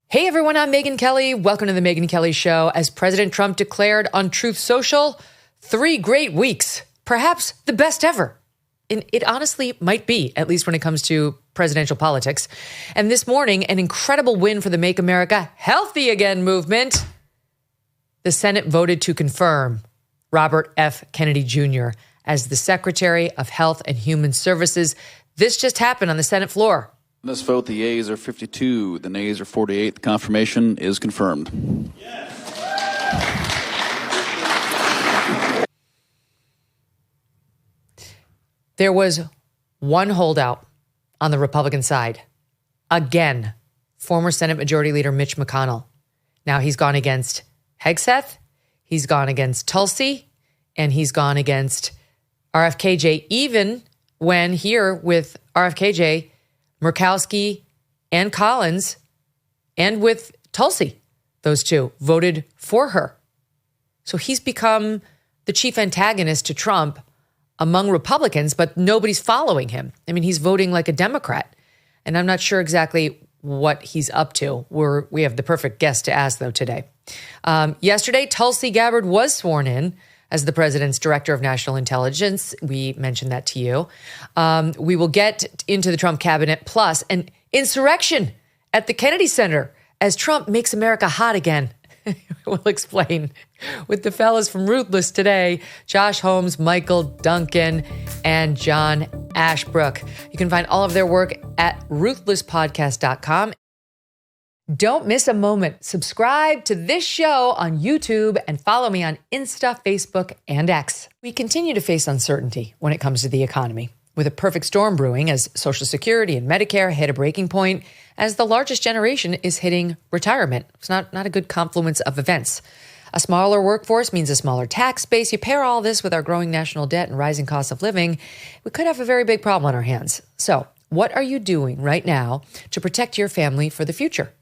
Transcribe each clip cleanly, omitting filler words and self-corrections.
Hey everyone, I'm Megyn Kelly. Welcome to the Megyn Kelly Show. As President Trump declared on Truth Social, 3 great weeks, perhaps the best ever. And it honestly might be, at least when it comes to presidential politics. And this morning, an incredible win for the Make America Healthy Again movement. The Senate voted to confirm Robert F. Kennedy Jr. as the Secretary of Health and Human Services. This just happened on the Senate floor. In this vote, the yeas are 52, the nays are 48. The confirmation is confirmed. Yes. There was one holdout on the Republican side. Again, former Senate Majority Leader Mitch McConnell. Now he's gone against Hegseth, he's gone against Tulsi, and he's gone against RFKJ, even when here with RFKJ, Murkowski and Collins, and with Tulsi, those two voted for her. So he's become the chief antagonist to Trump among Republicans, but nobody's following him. I mean, he's voting like a Democrat, and I'm not sure exactly what he's up to. We have the perfect guest to ask, though, today. Yesterday, Tulsi Gabbard was sworn in as the president's director of national intelligence. We mentioned that to you. We will get into the Trump cabinet, plus an insurrection at the Kennedy Center as Trump makes America hot again. We'll explain with the fellas from Ruthless today, Josh Holmes, Michael, Duncan, and John Ashbrook. You can find all of their work at ruthlesspodcast.com. Don't miss a moment. Subscribe to this show on YouTube and follow me on Insta, Facebook, and X. We continue to face uncertainty when it comes to the economy, with a perfect storm brewing as Social Security and Medicare hit a breaking point as the largest generation is hitting retirement. It's not a good confluence of events. A smaller workforce means a smaller tax base. You pair all this with our growing national debt and rising cost of living, we could have a very big problem on our hands. So, what are you doing right now to protect your family for the future?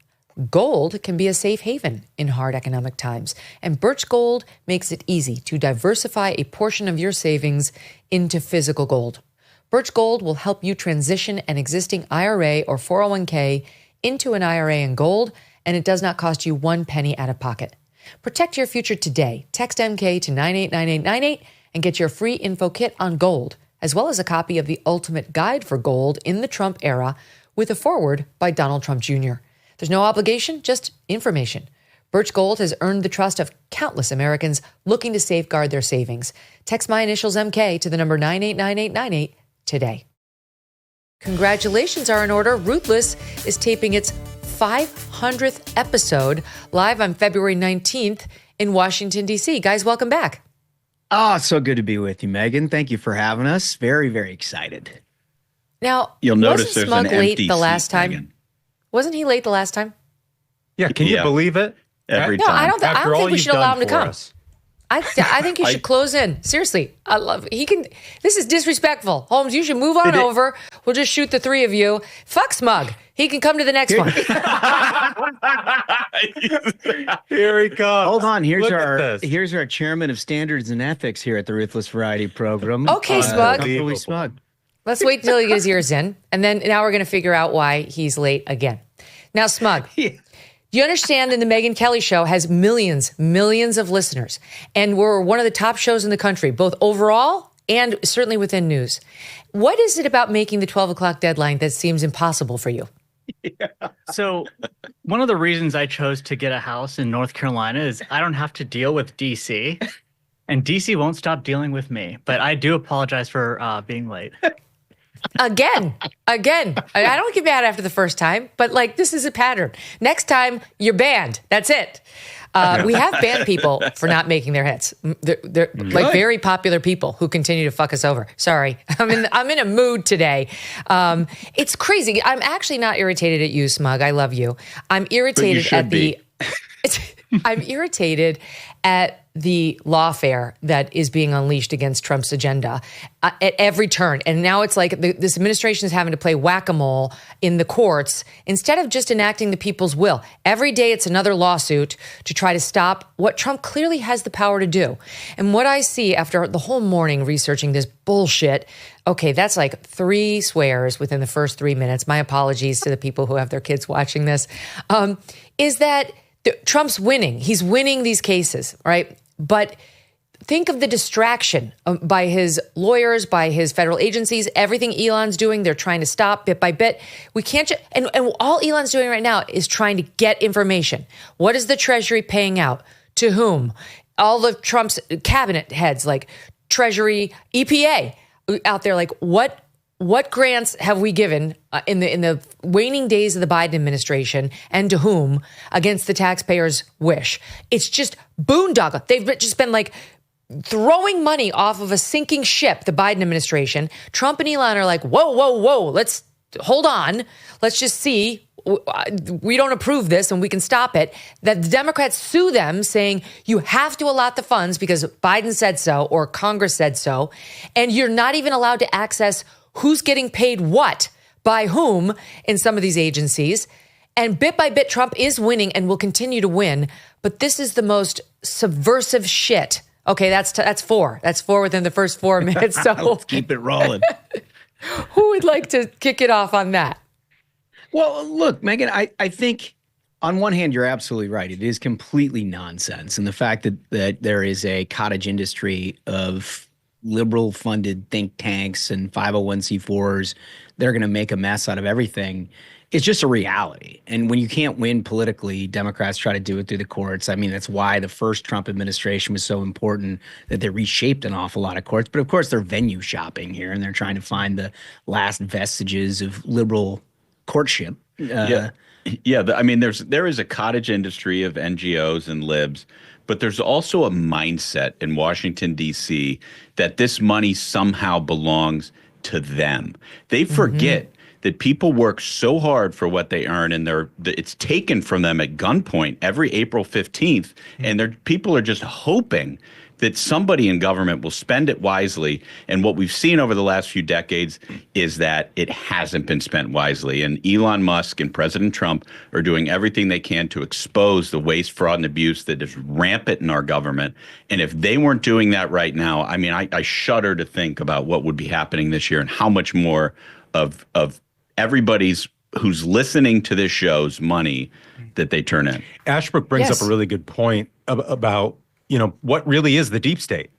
Gold can be a safe haven in hard economic times, and Birch Gold makes it easy to diversify a portion of your savings into physical gold. Birch Gold will help you transition an existing IRA or 401k into an IRA in gold, and it does not cost you 1 penny out of pocket. Protect your future today. Text MK to 989898 and get your free info kit on gold, as well as a copy of the Ultimate Guide for Gold in the Trump Era with a foreword by Donald Trump Jr. There's no obligation, just information. Birch Gold has earned the trust of countless Americans looking to safeguard their savings. Text my initials MK to the number 989898 today. Congratulations are in order. Ruthless is taping its 500th episode live on February 19th in Washington, D.C. Guys, welcome back. Oh, so good to be with you, Megyn. Thank you for having us. Very, very excited. Now, you'll notice wasn't there's Smug an late empty the last seat, time? Megyn. Wasn't he late the last time? Yeah, can you believe it? Every No, time. I don't think we should allow him to come. Us. I think you should close in. Seriously. This is disrespectful. Holmes, you should move on over. We'll just shoot the 3 of you. Fuck Smug. He can come to the next one. Here he comes. Hold on. Look at Here's this. our chairman of standards and ethics here at the Ruthless Variety Program. Okay, Smug. Comfortably Smug. Let's wait till he gets his ears in. And then now we're going to figure out why he's late again. Now, Smug. Yeah. Do you understand that the Megyn Kelly Show has millions of listeners, and we're one of the top shows in the country, both overall and certainly within news. What is it about making the 12 o'clock deadline that seems impossible for you? Yeah. So one of the reasons I chose to get a house in North Carolina is I don't have to deal with DC, and DC won't stop dealing with me. But I do apologize for being late. Again. I don't get mad after the first time, but this is a pattern. Next time, you're banned. That's it. We have banned people for not making their hits. They're very popular people who continue to fuck us over. Sorry, I'm in a mood today. It's crazy. I'm actually not irritated at you, Smug. I love you. I'm irritated at the. I'm irritated at the lawfare that is being unleashed against Trump's agenda at every turn. And now it's like this administration is having to play whack-a-mole in the courts instead of just enacting the people's will. Every day it's another lawsuit to try to stop what Trump clearly has the power to do. And what I see after the whole morning researching this bullshit, okay, that's like 3 swears within the first 3 minutes. My apologies to the people who have their kids watching this, is that Trump's winning. He's winning these cases, right? But think of the distraction by his lawyers, by his federal agencies, everything Elon's doing, they're trying to stop bit by bit. We can't and all Elon's doing right now is trying to get information. What is the Treasury paying out? To whom? All of Trump's cabinet heads, like Treasury, EPA, out there, like what grants have we given in the waning days of the Biden administration, and to whom, against the taxpayers' wish? It's just boondoggle. They've just been like throwing money off of a sinking ship, the Biden administration. Trump and Elon are like, whoa, let's hold on. Let's just see. We don't approve this and we can stop it. That the Democrats sue them saying you have to allot the funds because Biden said so or Congress said so. And you're not even allowed to access who's getting paid what by whom in some of these agencies. And bit by bit, Trump is winning and will continue to win. But this is the most subversive shit. Okay, that's 4. That's 4 within the first 4 minutes. So let's keep it rolling. Who would like to kick it off on that? Well, look, Megyn, I think on one hand, you're absolutely right. It is completely nonsense. And the fact that there is a cottage industry of liberal funded think tanks and 501c4s, they're going to make a mess out of everything. It's just a reality. And when you can't win politically, Democrats try to do it through the courts. I mean, that's why the first Trump administration was so important, that they reshaped an awful lot of courts. But of course, they're venue shopping here, and they're trying to find the last vestiges of liberal courtship. Yeah. I mean, there is a cottage industry of NGOs and libs, but there's also a mindset in Washington, D.C. that this money somehow belongs to them. They forget that people work so hard for what they earn, and it's taken from them at gunpoint every April 15th, and people are just hoping that somebody in government will spend it wisely. And what we've seen over the last few decades is that it hasn't been spent wisely. And Elon Musk and President Trump are doing everything they can to expose the waste, fraud, and abuse that is rampant in our government. And if they weren't doing that right now, I mean, I shudder to think about what would be happening this year and how much more of everybody's who's listening to this show's money that they turn in. Ashbrook brings up a really good point about what really is the deep state.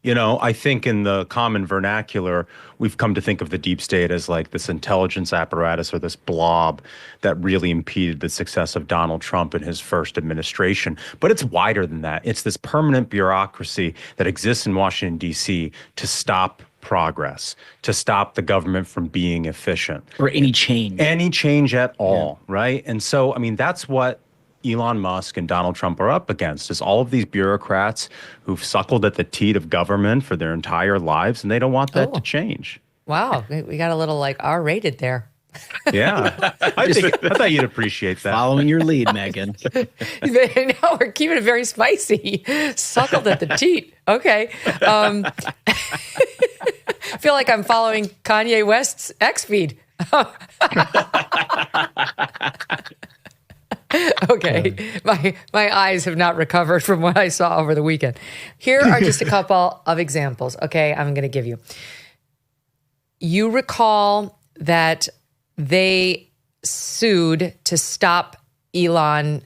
I think in the common vernacular, we've come to think of the deep state as like this intelligence apparatus or this blob that really impeded the success of Donald Trump in his first administration. But it's wider than that. It's this permanent bureaucracy that exists in Washington, D.C. to stop progress, to stop the government from being efficient. Or any change. Any change at all, right? And so, I mean, that's what Elon Musk and Donald Trump are up against, is all of these bureaucrats who've suckled at the teat of government for their entire lives, and they don't want that to change. Wow, we got a little like R-rated there. Yeah, I thought you'd appreciate that. Following your lead, Megyn. No, we're keeping it very spicy. Suckled at the teat. Okay. I feel like I'm following Kanye West's X feed. Okay, my eyes have not recovered from what I saw over the weekend. Here are just a couple of examples, okay, I'm going to give you. You recall that they sued to stop Elon,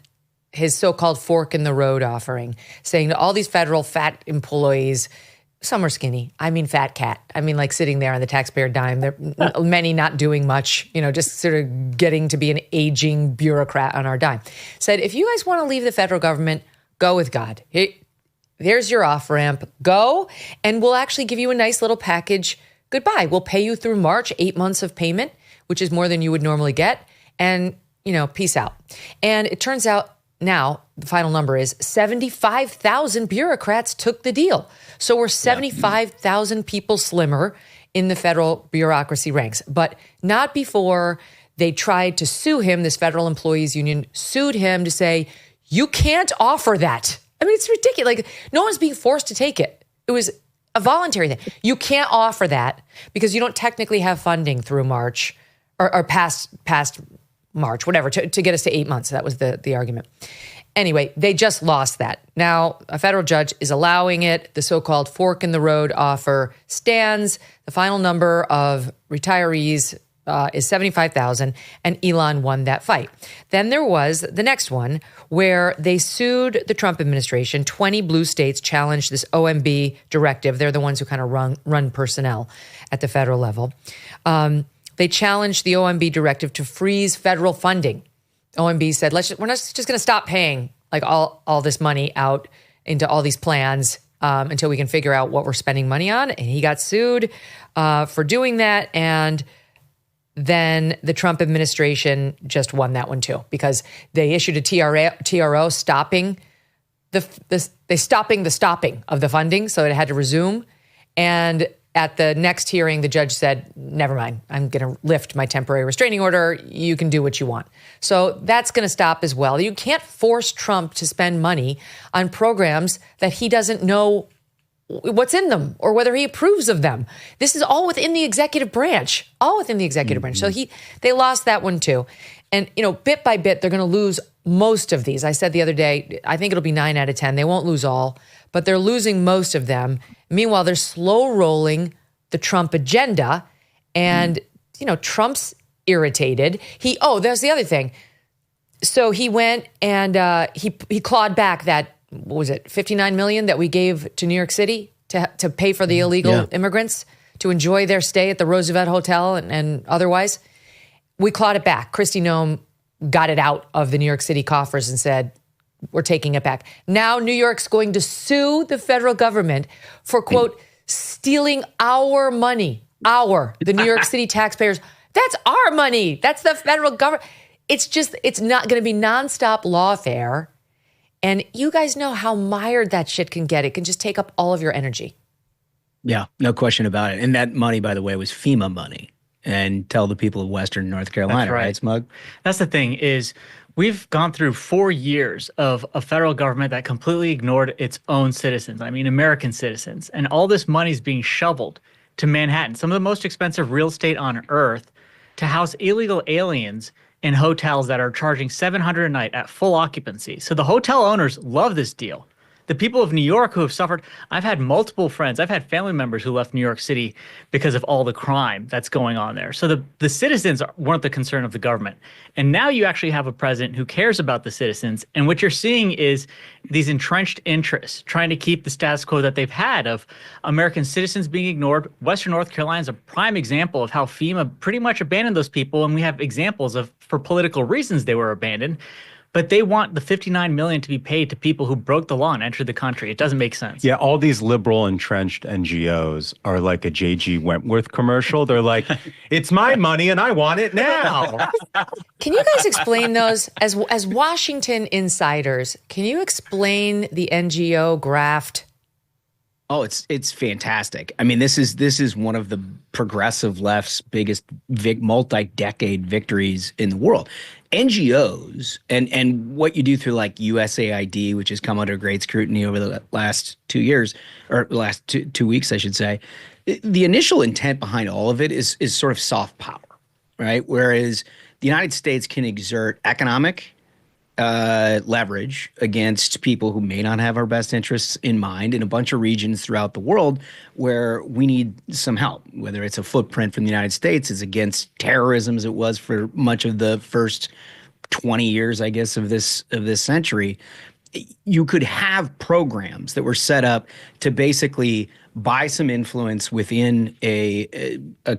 his so-called fork in the road offering, saying to all these federal fat employees, some are skinny. I mean, fat cat. I mean, like sitting there on the taxpayer dime. There many not doing much, just sort of getting to be an aging bureaucrat on our dime. Said, if you guys want to leave the federal government, go with God. There's your off-ramp. Go, and we'll actually give you a nice little package. Goodbye. We'll pay you through March, 8 months of payment, which is more than you would normally get. And, peace out. And it turns out now, the final number is 75,000 bureaucrats took the deal. So we're 75,000 people slimmer in the federal bureaucracy ranks, but not before they tried to sue him. This federal employees union sued him to say, You can't offer that. I mean, it's ridiculous. Like, no one's being forced to take it. It was a voluntary thing. You can't offer that because you don't technically have funding through March or past March, whatever, to get us to 8 months. That was the argument. Anyway, they just lost that. Now, a federal judge is allowing it. The so-called fork in the road offer stands. The final number of retirees is 75,000, and Elon won that fight. Then there was the next one where they sued the Trump administration. 20 blue states challenged this OMB directive. They're the ones who kind of run personnel at the federal level. They challenged the OMB directive to freeze federal funding. OMB said, we're not just going to stop paying like all this money out into all these plans until we can figure out what we're spending money on. And he got sued for doing that. And then the Trump administration just won that one too, because they issued a TRO stopping the stopping of the funding, so it had to resume. And at the next hearing, the judge said, never mind, I'm going to lift my temporary restraining order. You can do what you want. So that's going to stop as well. You can't force Trump to spend money on programs that he doesn't know what's in them or whether he approves of them. This is all within the executive branch, branch. So they lost that one too. And, bit by bit, they're going to lose most of these. I said the other day, I think it'll be 9 out of 10. They won't lose all, but they're losing most of them. Meanwhile, they're slow rolling the Trump agenda. And, Trump's irritated. There's the other thing. So he went and he clawed back that, what was it, $59 million that we gave to New York City to pay for the illegal immigrants to enjoy their stay at the Roosevelt Hotel and otherwise. We clawed it back. Kristi Noem got it out of the New York City coffers and said, we're taking it back. Now New York's going to sue the federal government for, quote, stealing our money, the New York City taxpayers. That's our money. That's the federal government. It's not going to be nonstop lawfare. And you guys know how mired that shit can get. It can just take up all of your energy. Yeah, no question about it. And that money, by the way, was FEMA money. And tell the people of Western North Carolina, right, Smug? That's the thing is we've gone through 4 years of a federal government that completely ignored its own citizens. I mean, American citizens. And all this money is being shoveled to Manhattan, some of the most expensive real estate on earth, to house illegal aliens in hotels that are charging $700 a night at full occupancy. So the hotel owners love this deal. The people of New York who have suffered, I've had multiple friends, I've had family members who left New York City because of all the crime that's going on there. So the citizens weren't the concern of the government. And now you actually have a president who cares about the citizens. And what you're seeing is these entrenched interests trying to keep the status quo that they've had of American citizens being ignored. Western North Carolina is a prime example of how FEMA pretty much abandoned those people. And we have examples of, for political reasons, they were abandoned. But they want the $59 million to be paid to people who broke the law and entered the country. It doesn't make sense. Yeah, all these liberal entrenched NGOs are like a J.G. Wentworth commercial. They're like, it's my money and I want it now. Can you guys explain those as Washington insiders? Can you explain the NGO graft? Oh, it's fantastic. I mean, this is one of the progressive left's biggest multi-decade victories in the world. NGOs and what you do through like USAID, which has come under great scrutiny over the last 2 years, or last two weeks, I should say. The initial intent behind all of it is sort of soft power, right? Whereas the United States can exert economic leverage against people who may not have our best interests in mind in a bunch of regions throughout the world where we need some help, whether it's a footprint from the United States, it's against terrorism as it was for much of the first 20 years, I guess, of this century. You could have programs that were set up to basically buy some influence within a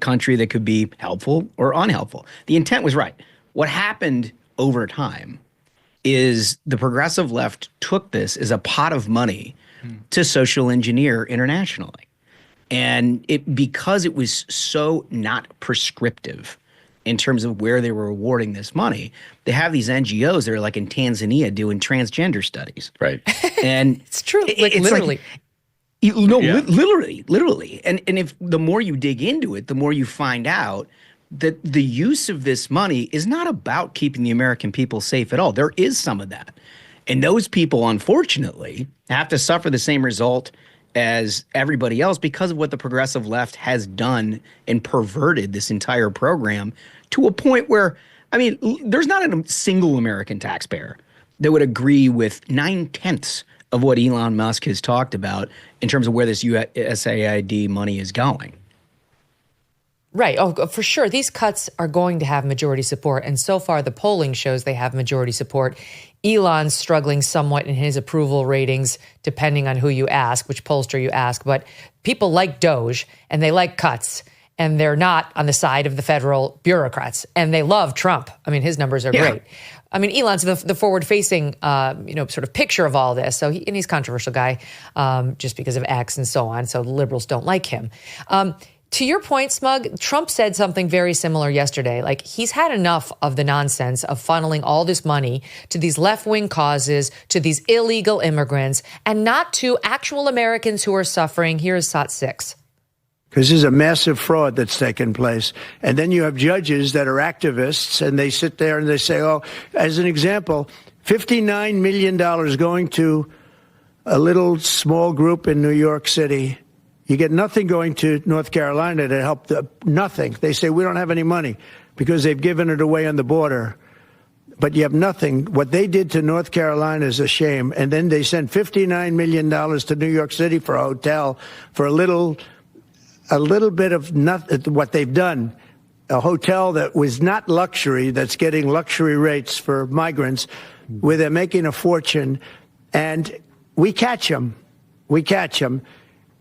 country that could be helpful or unhelpful. The intent was right. What happened over time is the progressive left took this as a pot of money to social engineer internationally. And because it was so not prescriptive in terms of where they were awarding this money, they have these NGOs that are like in Tanzania doing transgender studies. Right. And it's true. Like literally. Literally. And if the more you dig into it, the more you find out that the use of this money is not about keeping the American people safe at all. There is some of that. And those people, unfortunately, have to suffer the same result as everybody else because of what the progressive left has done and perverted this entire program to a point where, I mean, there's not a single American taxpayer that would agree with 9/10 of what Elon Musk has talked about in terms of where this USAID money is going. Right. Oh, for sure. These cuts are going to have majority support. And so far, the polling shows they have majority support. Elon's struggling somewhat in his approval ratings, depending on who you ask, which pollster you ask. But people like Doge and they like cuts. And they're not on the side of the federal bureaucrats. And they love Trump. I mean, his numbers are great. I mean, Elon's the forward-facing, sort of picture of all this. So he's a controversial guy just because of X and so on. So liberals don't like him. To your point, Smug, Trump said something very similar yesterday. Like, he's had enough of the nonsense of funneling all this money to these left-wing causes, to these illegal immigrants, and not to actual Americans who are suffering. Here's SOT 6. Because there's a massive fraud that's taken place. And then you have judges that are activists, and they sit there and they say, oh, as an example, $59 million going to a little small group in New York City. You get nothing going to North Carolina to help nothing. They say, we don't have any money because they've given it away on the border. But you have nothing. What they did to North Carolina is a shame. And then they sent $59 million to New York City for a hotel for a little bit of what they've done. A hotel that was not luxury, that's getting luxury rates for migrants, where they're making a fortune. And we catch them.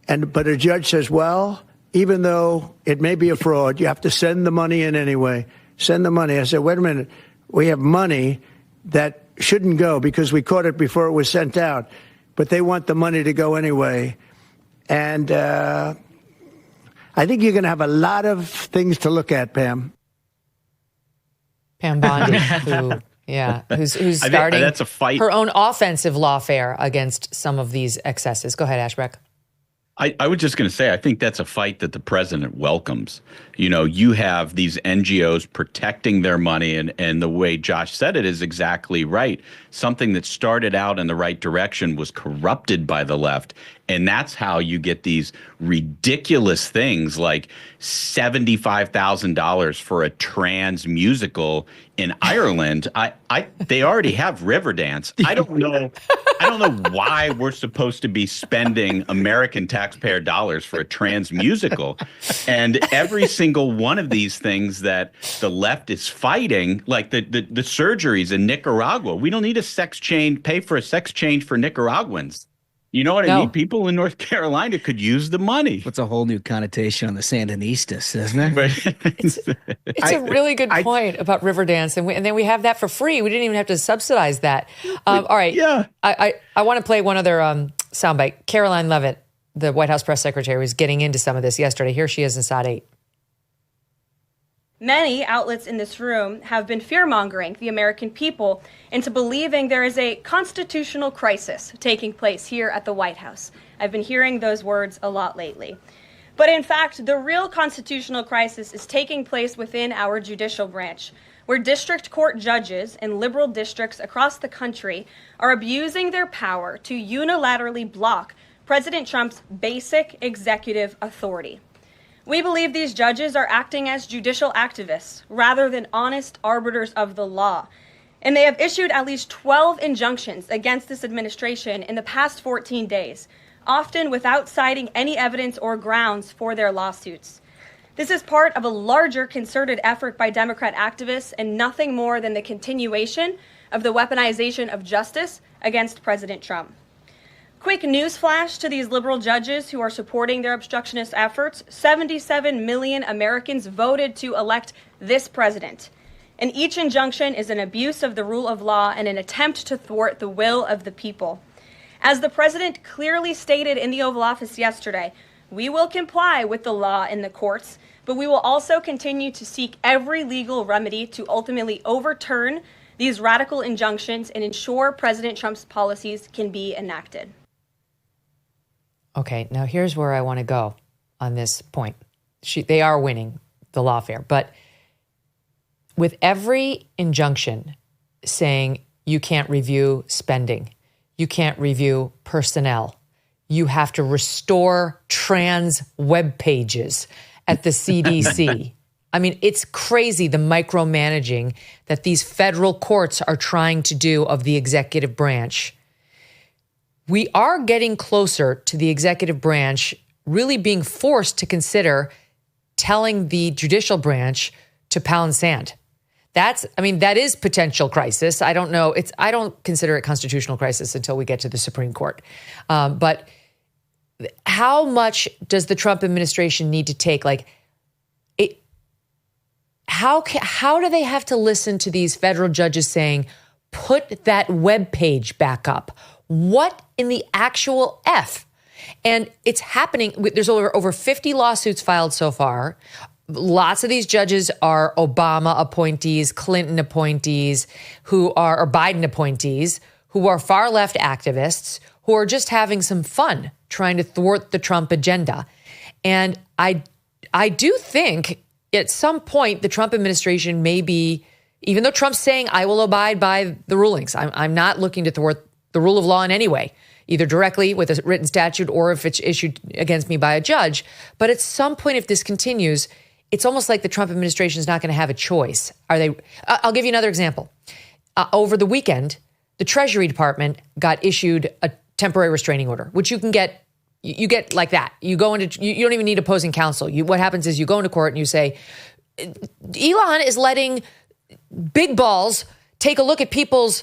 But a judge says, well, even though it may be a fraud, you have to send the money in anyway. Send the money. I said, wait a minute. We have money that shouldn't go because we caught it before it was sent out. But they want the money to go anyway. And I think you're going to have a lot of things to look at, Pam. Pam Bondi, who's starting that's a fight. Her own offensive lawfare against some of these excesses. Go ahead, Ashbrook. I was just going to say, I think that's a fight that the president welcomes. You know, you have these NGOs protecting their money, and the way Josh said it is exactly right. Something that started out in the right direction was corrupted by the left. And that's how you get these ridiculous things like $75,000 for a trans musical in Ireland. They already have Riverdance. I don't know why we're supposed to be spending American taxpayer dollars for a trans musical. And every single one of these things that the left is fighting, like the surgeries in Nicaragua, we don't need pay for a sex change for Nicaraguans. You know what I mean? People in North Carolina could use the money. What's a whole new connotation on the Sandinistas, isn't it? It's a really good point about Riverdance, and then we have that for free. We didn't even have to subsidize that. All right. Yeah. I want to play one other soundbite. Caroline Leavitt, the White House press secretary, was getting into some of this yesterday. Here she is in SOT 8. Many outlets in this room have been fear-mongering the American people into believing there is a constitutional crisis taking place here at the White House. I've been hearing those words a lot lately. But in fact, the real constitutional crisis is taking place within our judicial branch, where district court judges in liberal districts across the country are abusing their power to unilaterally block President Trump's basic executive authority. We believe these judges are acting as judicial activists rather than honest arbiters of the law. And they have issued at least 12 injunctions against this administration in the past 14 days, often without citing any evidence or grounds for their lawsuits. This is part of a larger concerted effort by Democrat activists and nothing more than the continuation of the weaponization of justice against President Trump. Quick news flash to these liberal judges who are supporting their obstructionist efforts. 77 million Americans voted to elect this president. And each injunction is an abuse of the rule of law and an attempt to thwart the will of the people. As the president clearly stated in the Oval Office yesterday, we will comply with the law in the courts, but we will also continue to seek every legal remedy to ultimately overturn these radical injunctions and ensure President Trump's policies can be enacted. Okay, now here's where I want to go on this point. They are winning the lawfare, but with every injunction saying you can't review spending. You can't review personnel. You have to restore trans web pages at the CDC. I mean, it's crazy the micromanaging that these federal courts are trying to do of the executive branch. We are getting closer to the executive branch really being forced to consider telling the judicial branch to pound sand. That is potential crisis. I don't know. I don't consider it constitutional crisis until we get to the Supreme Court. But how much does the Trump administration need to take? How do they have to listen to these federal judges saying, put that web page back up? What in the actual F? And it's happening. There's over 50 lawsuits filed so far. Lots of these judges are Obama appointees, Clinton appointees, or Biden appointees, who are far left activists, who are just having some fun trying to thwart the Trump agenda. And I do think at some point the Trump administration may be, even though Trump's saying, I will abide by the rulings, I'm not looking to thwart the rule of law in any way, either directly with a written statute or if it's issued against me by a judge. But at some point, if this continues, it's almost like the Trump administration is not going to have a choice. I'll give you another example. Over the weekend, the Treasury Department got issued a temporary restraining order, which you can get. You get like that. You go into. You don't even need opposing counsel. What happens is you go into court and you say, Elon is letting big balls take a look at people's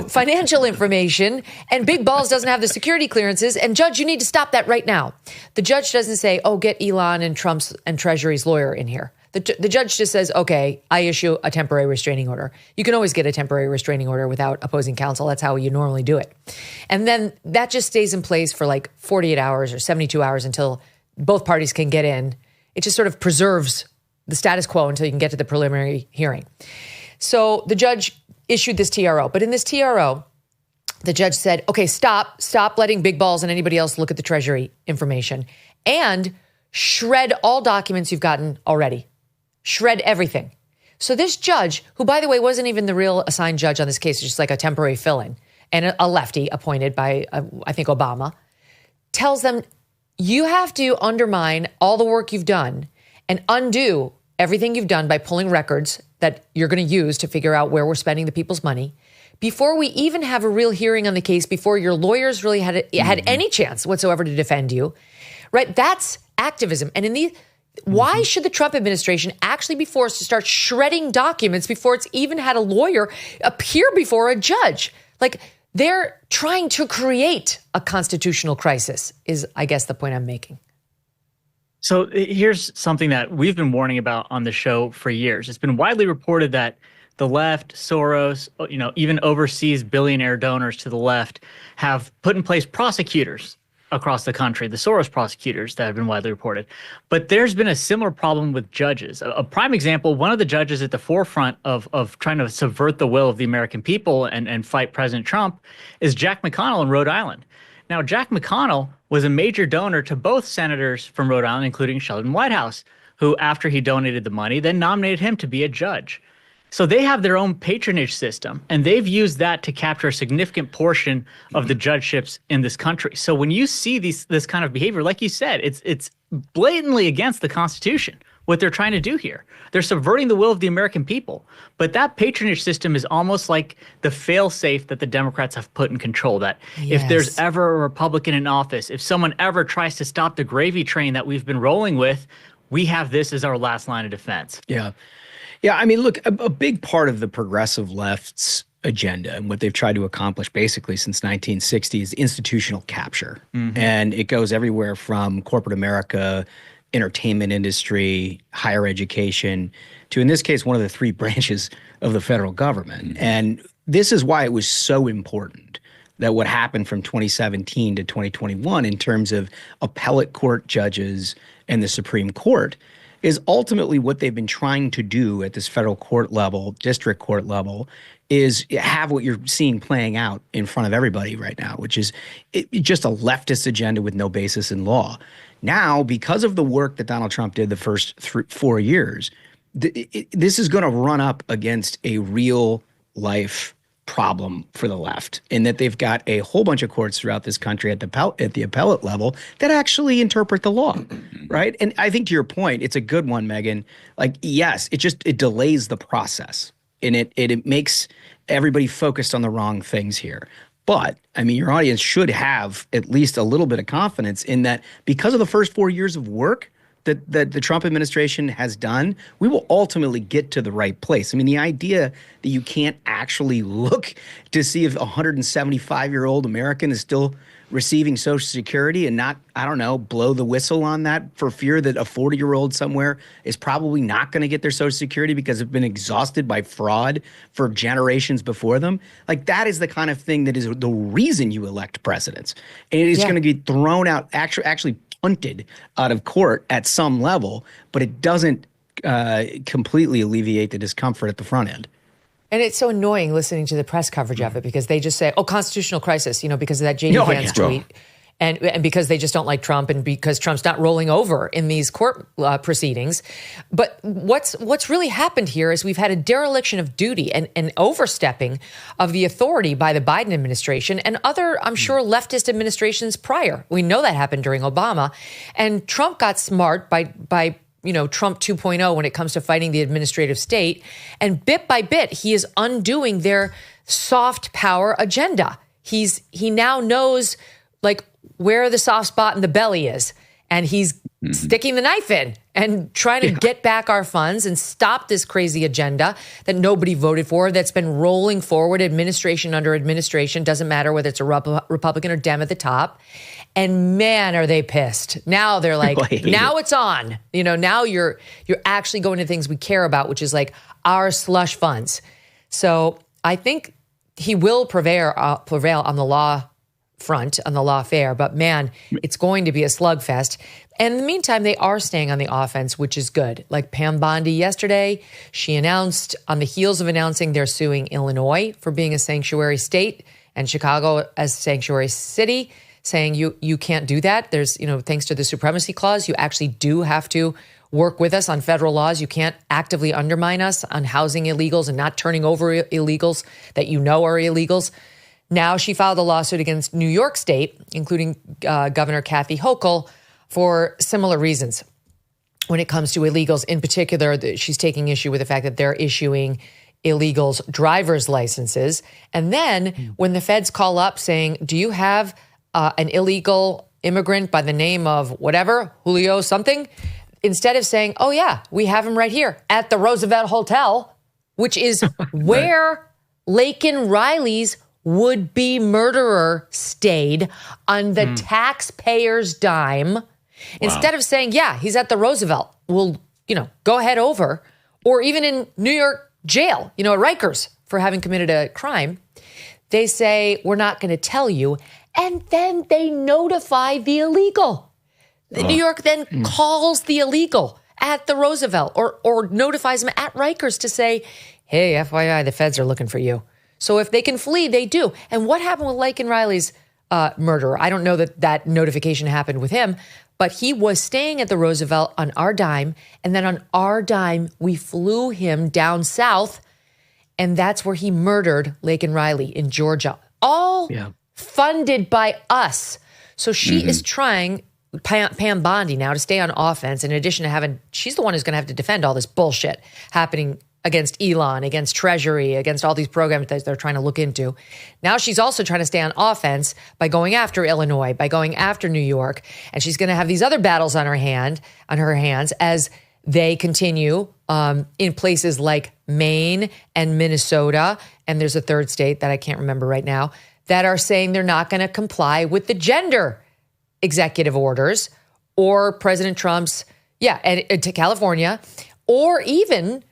financial information, and Big Balls doesn't have the security clearances, and judge, you need to stop that right now. The judge doesn't say, oh, get Elon and Trump's and Treasury's lawyer in here. The judge just says, okay, I issue a temporary restraining order. You can always get a temporary restraining order without opposing counsel. That's how you normally do it. And then that just stays in place for like 48 hours or 72 hours until both parties can get in. It just sort of preserves the status quo until you can get to the preliminary hearing. So the judge issued this TRO. But in this TRO, the judge said, okay, stop letting Big Balls and anybody else look at the Treasury information and shred all documents you've gotten already. Shred everything. So this judge, who, by the way, wasn't even the real assigned judge on this case, just like a temporary fill-in, and a lefty appointed by, I think, Obama, tells them, you have to undermine all the work you've done and undo everything you've done by pulling records that you're going to use to figure out where we're spending the people's money before we even have a real hearing on the case, before your lawyers really had any chance whatsoever to defend you, right? That's activism. And why should the Trump administration actually be forced to start shredding documents before it's even had a lawyer appear before a judge? Like, they're trying to create a constitutional crisis is, I guess, the point I'm making. So here's something that we've been warning about on the show for years. It's been widely reported that the left, Soros, even overseas billionaire donors to the left have put in place prosecutors across the country, the Soros prosecutors that have been widely reported. But there's been a similar problem with judges. A prime example, one of the judges at the forefront of trying to subvert the will of the American people and fight President Trump is Jack McConnell in Rhode Island. Now, Jack McConnell was a major donor to both senators from Rhode Island, including Sheldon Whitehouse, who, after he donated the money, then nominated him to be a judge. So they have their own patronage system, and they've used that to capture a significant portion of the judgeships in this country. So when you see this kind of behavior, like you said, it's blatantly against the Constitution, what they're trying to do here. They're subverting the will of the American people. But that patronage system is almost like the fail-safe that the Democrats have put in control, that if there's ever a Republican in office, if someone ever tries to stop the gravy train that we've been rolling with, we have this as our last line of defense. Yeah. Yeah, I mean, look, a big part of the progressive left's agenda and what they've tried to accomplish basically since 1960 is institutional capture. Mm-hmm. And it goes everywhere from corporate America, entertainment industry, higher education, to, in this case, one of the three branches of the federal government. Mm-hmm. And this is why it was so important that what happened from 2017 to 2021 in terms of appellate court judges and the Supreme Court is ultimately what they've been trying to do at this federal court level, district court level, is have what you're seeing playing out in front of everybody right now, which is just a leftist agenda with no basis in law. Now, because of the work that Donald Trump did the first 4 years, this is going to run up against a real life problem for the left, in that they've got a whole bunch of courts throughout this country at the appellate level that actually interpret the law, right? And I think to your point, it's a good one, Megyn. Like, yes, it delays the process, and it makes everybody focused on the wrong things here. But I mean, your audience should have at least a little bit of confidence in that, because of the first 4 years of work that the Trump administration has done, we will ultimately get to the right place. I mean, the idea that you can't actually look to see if a 175-year-old American is still receiving Social Security and not, I don't know, blow the whistle on that for fear that a 40-year-old somewhere is probably not going to get their Social Security because they've been exhausted by fraud for generations before them. Like, that is the kind of thing that is the reason you elect presidents. And it is going to get thrown out, actually punted out of court at some level, but it doesn't completely alleviate the discomfort at the front end. And it's so annoying listening to the press coverage of it, because they just say, oh, constitutional crisis, because of that J.D. Vance tweet. And because they just don't like Trump, and because Trump's not rolling over in these court proceedings. But what's really happened here is we've had a dereliction of duty and overstepping of the authority by the Biden administration and other, I'm sure, leftist administrations prior. We know that happened during Obama. And Trump got smart by Trump 2.0 when it comes to fighting the administrative state. And bit by bit, he is undoing their soft power agenda. He now knows, like, where the soft spot in the belly is. And he's sticking the knife in and trying to get back our funds and stop this crazy agenda that nobody voted for, that's been rolling forward administration under administration. Doesn't matter whether it's a Republican or Dem at the top. And man, are they pissed. Now they're like, now it's on. Now you're actually going to things we care about, which is like our slush funds. So I think he will prevail on the law front, on the lawfare, but man, it's going to be a slugfest. And in the meantime, they are staying on the offense, which is good. Like Pam Bondi yesterday, she announced, on the heels of announcing they're suing Illinois for being a sanctuary state and Chicago as sanctuary city, saying you can't do that. There's, thanks to the supremacy clause, you actually do have to work with us on federal laws. You can't actively undermine us on housing illegals and not turning over illegals that are illegals. Now she filed a lawsuit against New York State, including Governor Kathy Hochul, for similar reasons. When it comes to illegals in particular, she's taking issue with the fact that they're issuing illegals driver's licenses. And then when the feds call up saying, do you have an illegal immigrant by the name of whatever, Julio something, instead of saying, oh yeah, we have him right here at the Roosevelt Hotel, which is where Laken Riley's would-be murderer stayed on the taxpayer's dime. Wow. Instead of saying, yeah, he's at the Roosevelt, we'll, go ahead over, or even in New York jail, at Rikers for having committed a crime, they say, we're not going to tell you. And then they notify the illegal. New York then calls the illegal at the Roosevelt or notifies them at Rikers to say, hey, FYI, the feds are looking for you. So if they can flee, they do. And what happened with Laken Riley's murderer? I don't know that notification happened with him, but he was staying at the Roosevelt on our dime. And then on our dime, we flew him down south. And that's where he murdered Laken Riley in Georgia. All funded by us. So she is trying, Pam Bondi now, to stay on offense. In addition to she's the one who's going to have to defend all this bullshit happening against Elon, against Treasury, against all these programs that they're trying to look into. Now she's also trying to stay on offense by going after Illinois, by going after New York. And she's going to have these other battles on her hands as they continue in places like Maine and Minnesota. And there's a third state that I can't remember right now that are saying they're not going to comply with the gender executive orders or President Trump's, to California, or even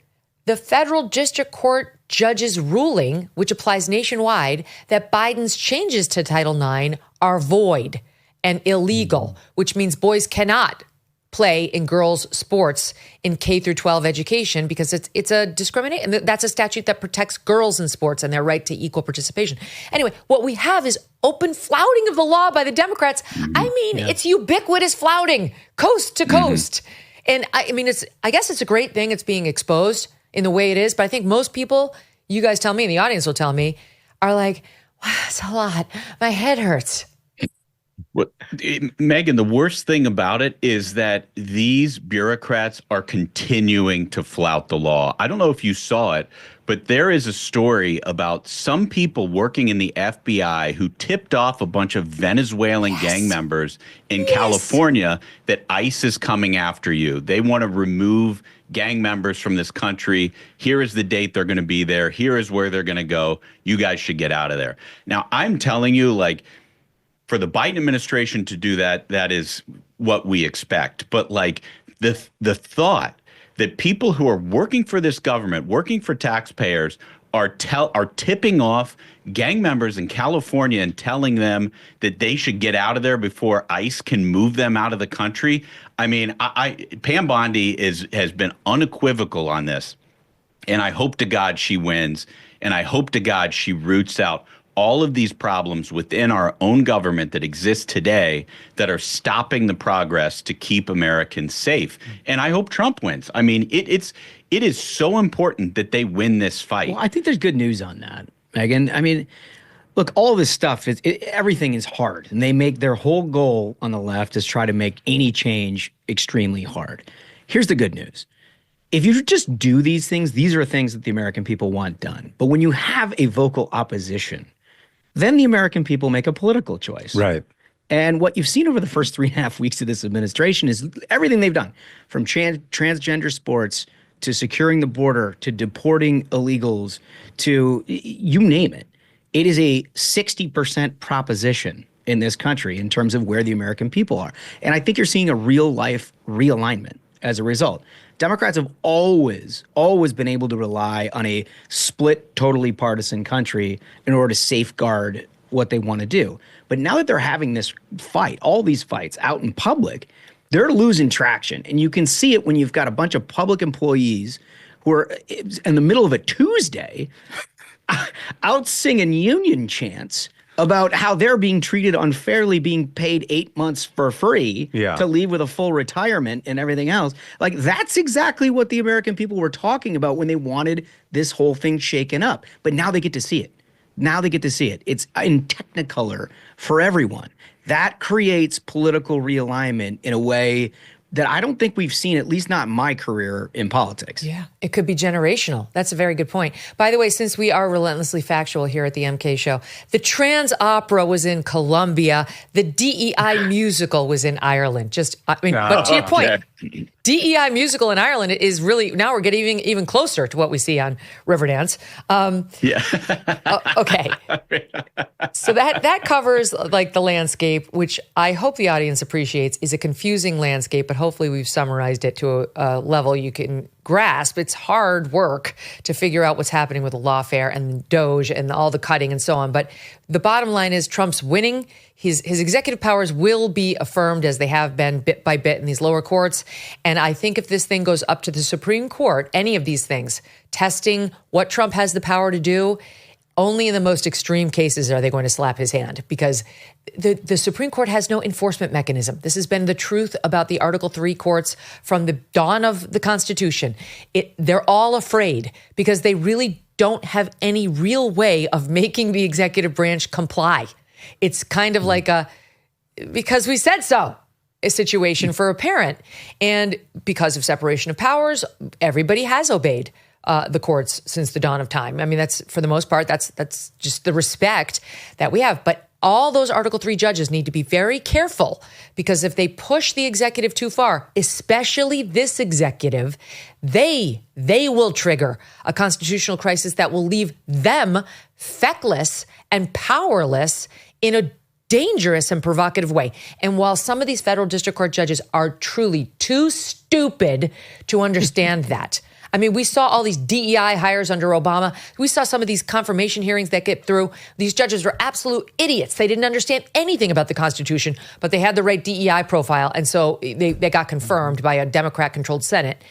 the federal district court judge's ruling, which applies nationwide, that Biden's changes to Title IX are void and illegal, which means boys cannot play in girls' sports in K through 12 education because it's a discrimination. And that's a statute that protects girls in sports and their right to equal participation. Anyway, what we have is open flouting of the law by the Democrats. It's ubiquitous flouting, coast to coast. And I guess it's a great thing it's being exposed in the way it is. But I think most people, you guys tell me, and the audience will tell me, are like, wow, it's a lot. My head hurts. Megyn, the worst thing about it is that these bureaucrats are continuing to flout the law. I don't know if you saw it, but there is a story about some people working in the FBI who tipped off a bunch of Venezuelan gang members in California that ICE is coming after you. They want to remove gang members from this country. Here is the date they're going to be there. Here is where they're going to go. You guys should get out of there. Now, I'm telling you, like, for the Biden administration to do that, that is what we expect. But like the thought that people who are working for this government, working for taxpayers, are tipping off gang members in California and telling them that they should get out of there before ICE can move them out of the country. I mean, Pam Bondi has been unequivocal on this, and I hope to God she wins, and I hope to God she roots out all of these problems within our own government that exist today that are stopping the progress to keep Americans safe. And I hope Trump wins. I mean, it is so important that they win this fight. Well, I think there's good news on that, Megyn. I mean, look, all this stuff, everything is hard. And they make their whole goal on the left is try to make any change extremely hard. Here's the good news. If you just do these things, these are things that the American people want done. But when you have a vocal opposition, then the American people make a political choice. Right. And what you've seen over the first 3.5 weeks of this administration is everything they've done, from transgender sports to securing the border to deporting illegals to you name it. It is a 60% proposition in this country in terms of where the American people are. And I think you're seeing a real life realignment as a result. Democrats have always been able to rely on a split, totally partisan country in order to safeguard what they want to do. But now that they're having this fight, all these fights out in public, they're losing traction. And you can see it when you've got a bunch of public employees who are in the middle of a Tuesday out singing union chants about how they're being treated unfairly, being paid 8 months for free to leave with a full retirement and everything else. Like, that's exactly what the American people were talking about when they wanted this whole thing shaken up. But now they get to see it. Now they get to see it. It's in Technicolor for everyone. That creates political realignment in a way that I don't think we've seen, at least not in my career in politics. Yeah, it could be generational. That's a very good point. By the way, since we are relentlessly factual here at the MK Show, the Trans Opera was in Colombia. The DEI musical was in Ireland. But to your point, DEI musical in Ireland is really, now we're getting even closer to what we see on Riverdance. Okay. So that covers like the landscape, which I hope the audience appreciates is a confusing landscape, but hopefully we've summarized it to a level you can grasp. It's hard work to figure out what's happening with the Lawfare and Doge and all the cutting and so on. But the bottom line is Trump's winning. His executive powers will be affirmed as they have been bit by bit in these lower courts. And I think if this thing goes up to the Supreme Court, any of these things, testing what Trump has the power to do, only in the most extreme cases are they going to slap his hand, because the Supreme Court has no enforcement mechanism. This has been the truth about the Article 3 courts from the dawn of the Constitution. They're all afraid because they really don't have any real way of making the executive branch comply. It's kind of like because we said so, a situation for a parent. And because of separation of powers, everybody has obeyed the courts since the dawn of time. I mean, that's, for the most part, that's just the respect that we have. But all those Article 3 judges need to be very careful, because if they push the executive too far, especially this executive, they will trigger a constitutional crisis that will leave them feckless and powerless in a dangerous and provocative way. And while some of these federal district court judges are truly too stupid to understand that, I mean, we saw all these DEI hires under Obama. We saw some of these confirmation hearings that get through. These judges were absolute idiots. They didn't understand anything about the Constitution, but they had the right DEI profile. And so they got confirmed by a Democrat-controlled Senate.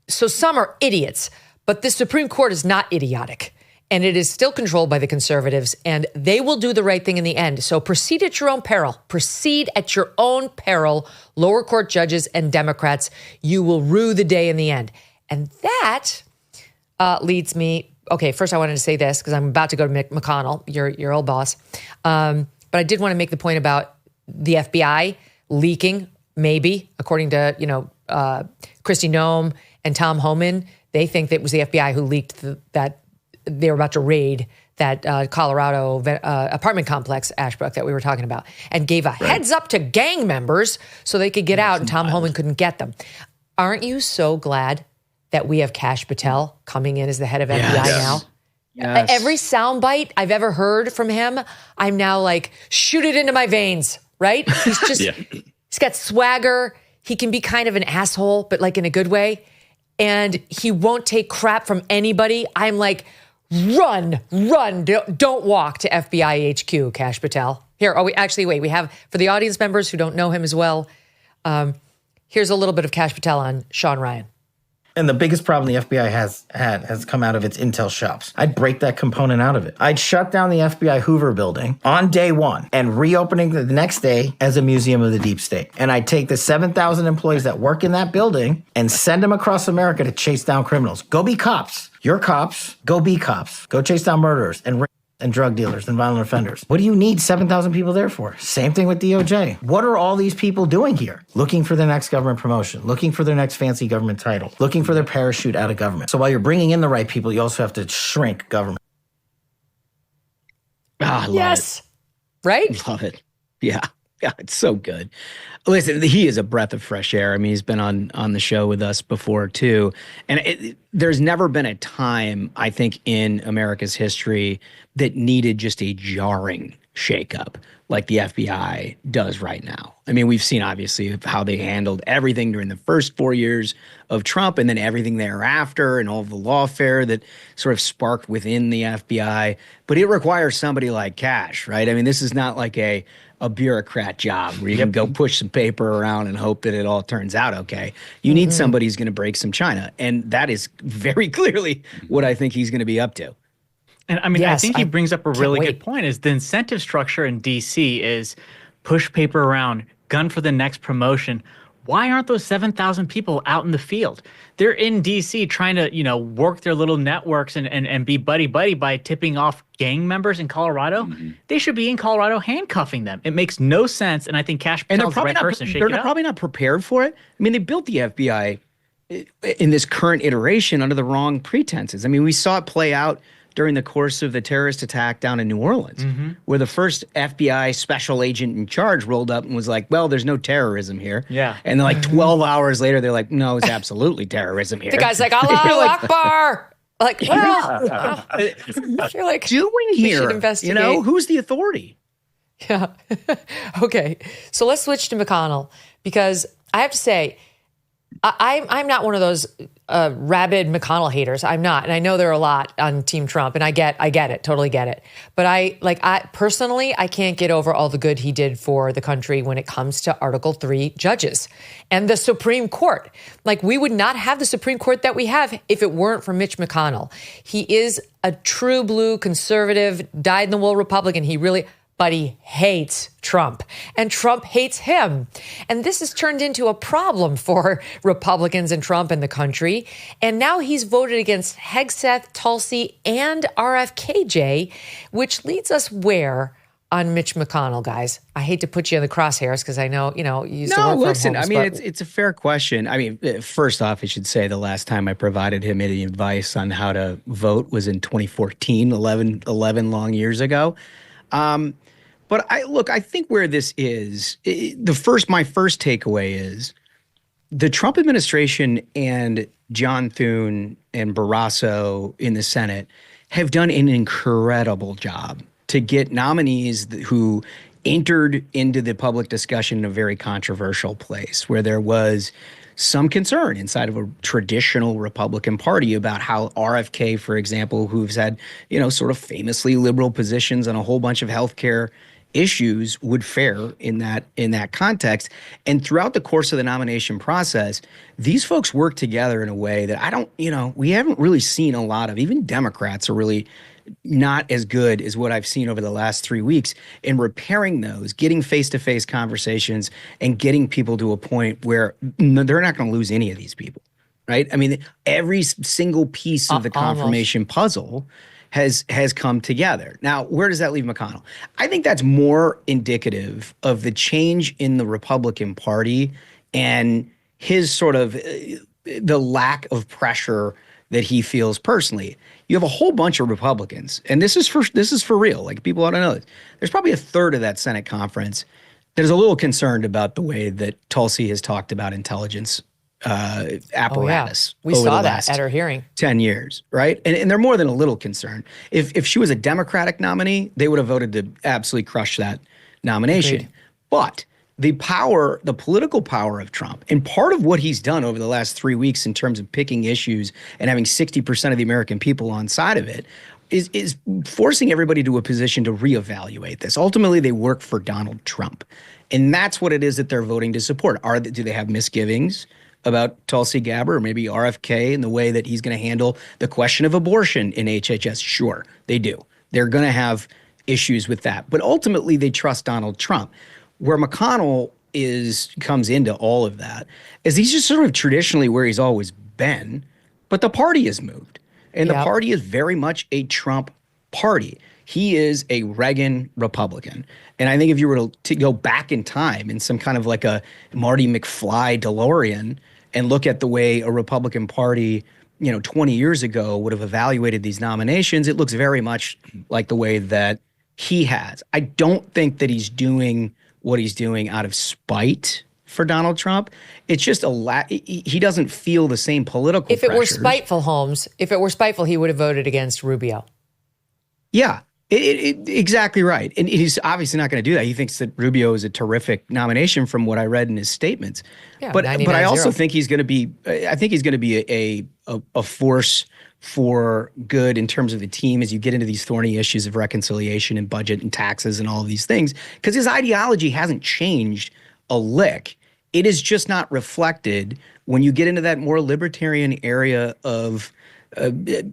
So some are idiots, but the Supreme Court is not idiotic. And it is still controlled by the conservatives, and they will do the right thing in the end. So proceed at your own peril. Proceed at your own peril, lower court judges and Democrats. You will rue the day in the end. And that leads me okay, first I wanted to say this because I'm about to go to Mitch McConnell, your old boss. But I did want to make the point about the FBI leaking, maybe, according to, Kristi Noem and Tom Homan. They think that it was the FBI who leaked that they were about to raid that Colorado apartment complex, Ashbrook, that we were talking about, and gave a heads up to gang members so they could get out, and Tom Homan couldn't get them. Aren't you so glad that we have Kash Patel coming in as the head of FBI now? Yes. Every soundbite I've ever heard from him, I'm now like, shoot it into my veins, right? He's just, he's got swagger. He can be kind of an asshole, but like in a good way. And he won't take crap from anybody. I'm like, run, don't walk to FBI HQ, Kash Patel. Here, we have, for the audience members who don't know him as well, here's a little bit of Kash Patel on Sean Ryan. And the biggest problem the FBI has come out of its intel shops. I'd break that component out of it. I'd shut down the FBI Hoover building on day one and reopening the next day as a museum of the deep state. And I'd take the 7,000 employees that work in that building and send them across America to chase down criminals. Go be cops. You're cops. Go be cops. Go chase down murderers and drug dealers and violent offenders. What do you need 7,000 people there for? Same thing with DOJ. What are all these people doing here? Looking for their next government promotion, looking for their next fancy government title, looking for their parachute out of government. So while you're bringing in the right people, you also have to shrink government. I love it. Right? Love it. Yeah. Yeah, it's so good. Listen, he is a breath of fresh air. I mean, he's been on the show with us before, too. And there's never been a time, I think, in America's history that needed just a jarring shakeup like the FBI does right now. I mean, we've seen, obviously, how they handled everything during the first 4 years of Trump and then everything thereafter and all of the lawfare that sort of sparked within the FBI. But it requires somebody like Kash, right? I mean, this is not like a bureaucrat job where you can go push some paper around and hope that it all turns out okay. You need somebody who's going to break some china. And that is very clearly what I think he's going to be up to. And I mean, I think he brings up a really good point is the incentive structure in DC is push paper around, gun for the next promotion. Why aren't those 7,000 people out in the field? They're in DC trying to, work their little networks and be buddy-buddy by tipping off gang members in Colorado. They should be in Colorado handcuffing them. It makes no sense, and I think Kash Patel's the right person to shake it up. They're probably not prepared for it. I mean, they built the FBI in this current iteration under the wrong pretenses. I mean, we saw it play out during the course of the terrorist attack down in New Orleans, where the first FBI special agent in charge rolled up and was like, well, there's no terrorism here. Yeah. And then like 12 hours later, they're like, no, it's absolutely terrorism here. The guy's like, Allahu Akbar. Like, well, you're like, doing here? Who's the authority? Yeah. Okay. So let's switch to McConnell, because I have to say, I'm not one of those rabid McConnell haters. I'm not. And I know there are a lot on Team Trump, and I get it, totally get it. But I personally, I can't get over all the good he did for the country when it comes to Article 3 judges and the Supreme Court. Like, we would not have the Supreme Court that we have if it weren't for Mitch McConnell. He is a true blue conservative, dyed-in-the-wool Republican. But he hates Trump, and Trump hates him. And this has turned into a problem for Republicans and Trump and the country. And now he's voted against Hegseth, Tulsi, and RFKJ, which leads us where on Mitch McConnell, guys? I hate to put you in the crosshairs because I know, you used to work from listen, Holmes, I mean, it's a fair question. I mean, first off, I should say the last time I provided him any advice on how to vote was in 2014, 11 long years ago. But I think where this is, my first takeaway is the Trump administration and John Thune and Barrasso in the Senate have done an incredible job to get nominees who entered into the public discussion in a very controversial place where there was some concern inside of a traditional Republican Party about how RFK, for example, who's had, sort of famously liberal positions on a whole bunch of healthcare issues, would fare in that context. And throughout the course of the nomination process, these folks work together in a way that we haven't really seen a lot of. Even Democrats are really not as good as what I've seen over the last 3 weeks in repairing those, getting face-to-face conversations and getting people to a point where they're not going to lose any of these people. right? I mean, every single piece of the confirmation puzzle has come together. Now, where does that leave McConnell? I think that's more indicative of the change in the Republican Party and his sort of the lack of pressure that he feels personally. You have a whole bunch of Republicans, and this is for real. Like, people ought to know this. There's probably a third of that Senate conference that is a little concerned about the way that Tulsi has talked about intelligence apparatus. We saw that at her hearing. 10 years, right? And they're more than a little concerned. If she was a Democratic nominee, they would have voted to absolutely crush that nomination. Agreed. But the political power of Trump, and part of what he's done over the last 3 weeks in terms of picking issues and having 60% of the American people on side of it, is forcing everybody to a position to reevaluate this. Ultimately, they work for Donald Trump. And that's what it is that they're voting to support. Do they have misgivings about Tulsi Gabbard or maybe RFK and the way that he's going to handle the question of abortion in HHS? Sure, they do. They're going to have issues with that. But ultimately, they trust Donald Trump. Where McConnell comes into all of that is he's just sort of traditionally where he's always been, but the party has moved. And the party is very much a Trump party. He is a Reagan Republican. And I think if you were to go back in time in some kind of like a Marty McFly DeLorean and look at the way a Republican Party, 20 years ago would have evaluated these nominations, it looks very much like the way that he has. I don't think that he's doing what he's doing out of spite for Donald Trump. It's just he doesn't feel the same political If it were pressures. spiteful, Holmes, he would have voted against Rubio. Yeah, exactly right. And he's obviously not going to do that. He thinks that Rubio is a terrific nomination from what I read in his statements. Yeah, but I also think he's going to be a force for good in terms of the team as you get into these thorny issues of reconciliation and budget and taxes and all of these things, because his ideology hasn't changed a lick. It is just not reflected when you get into that more libertarian area of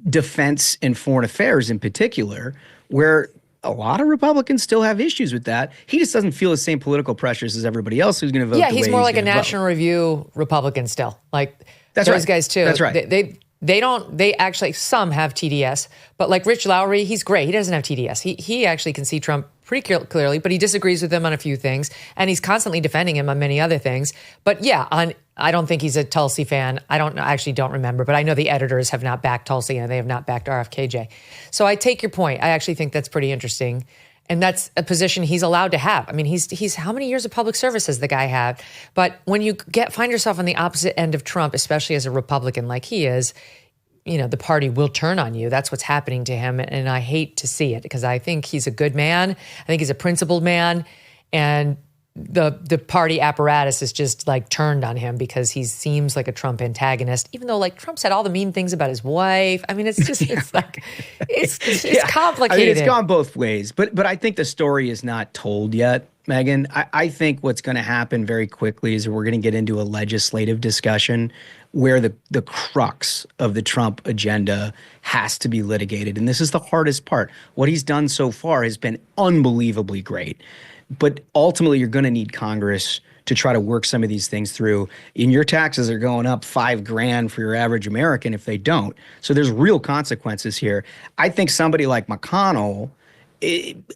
defense and foreign affairs in particular, where a lot of Republicans still have issues with that. He just doesn't feel the same political pressures as everybody else who's going to vote. Yeah, he's more like a National Review Republican still. Like those guys too. That's right. They actually, some have TDS, but like Rich Lowry, he's great. He doesn't have TDS. He actually can see Trump pretty clearly, but he disagrees with him on a few things, and he's constantly defending him on many other things. But yeah, I don't think he's a Tulsi fan. I don't remember, but I know the editors have not backed Tulsi and they have not backed RFKJ. So I take your point. I actually think that's pretty interesting. And that's a position he's allowed to have. I mean, he's how many years of public service has the guy had? But when you find yourself on the opposite end of Trump, especially as a Republican like he is, the party will turn on you. That's what's happening to him. And I hate to see it because I think he's a good man. I think he's a principled man. And the party apparatus is just like turned on him because he seems like a Trump antagonist, even though like Trump said all the mean things about his wife. I mean, it's just, it's like, it's complicated. I mean, it's gone both ways, but I think the story is not told yet, Megyn. I think what's going to happen very quickly is we're going to get into a legislative discussion where the crux of the Trump agenda has to be litigated. And this is the hardest part. What he's done so far has been unbelievably great. But ultimately, you're going to need Congress to try to work some of these things through. And your taxes are going up $5,000 for your average American if they don't. So there's real consequences here. I think somebody like McConnell,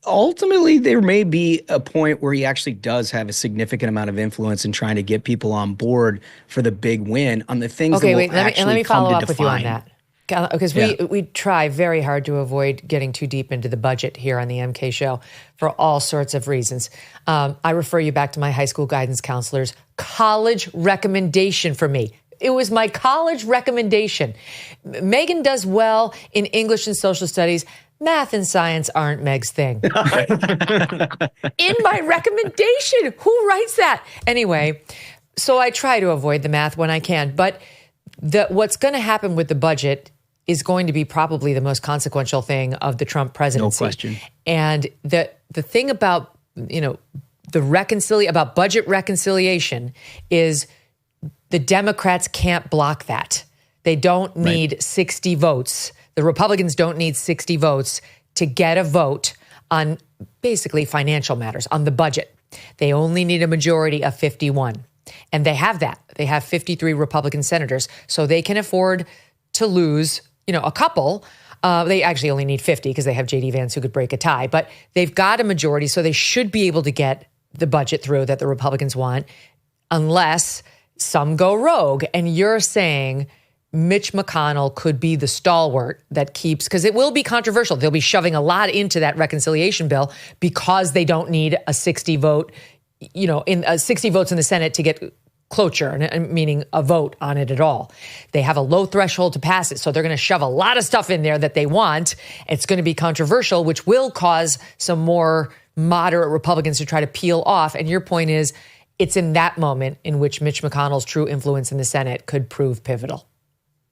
ultimately, there may be a point where he actually does have a significant amount of influence in trying to get people on board for the big win on the things that will actually let me follow come up to with you on define. that. Because we try very hard to avoid getting too deep into the budget here on the MK show for all sorts of reasons. I refer you back to my high school guidance counselor's college recommendation for me. It was my college recommendation. Megyn does well in English and social studies. Math and science aren't Meg's thing. In my recommendation, who writes that? Anyway, so I try to avoid the math when I can. But what's going to happen with the budget is going to be probably the most consequential thing of the Trump presidency. No question. And the thing about, about budget reconciliation is the Democrats can't block that. They don't need 60 votes. The Republicans don't need 60 votes to get a vote on basically financial matters, on the budget. They only need a majority of 51. And they have that. They have 53 Republican senators. So they can afford to lose, a couple. They actually only need 50 because they have J.D. Vance who could break a tie. But they've got a majority, so they should be able to get the budget through that the Republicans want, unless some go rogue. And you're saying Mitch McConnell could be the stalwart that keeps, because it will be controversial. They'll be shoving a lot into that reconciliation bill because they don't need a 60 vote, 60 votes in the Senate to get cloture, meaning a vote on it at all. They have a low threshold to pass it. So they're going to shove a lot of stuff in there that they want. It's going to be controversial, which will cause some more moderate Republicans to try to peel off. And your point is, it's in that moment in which Mitch McConnell's true influence in the Senate could prove pivotal.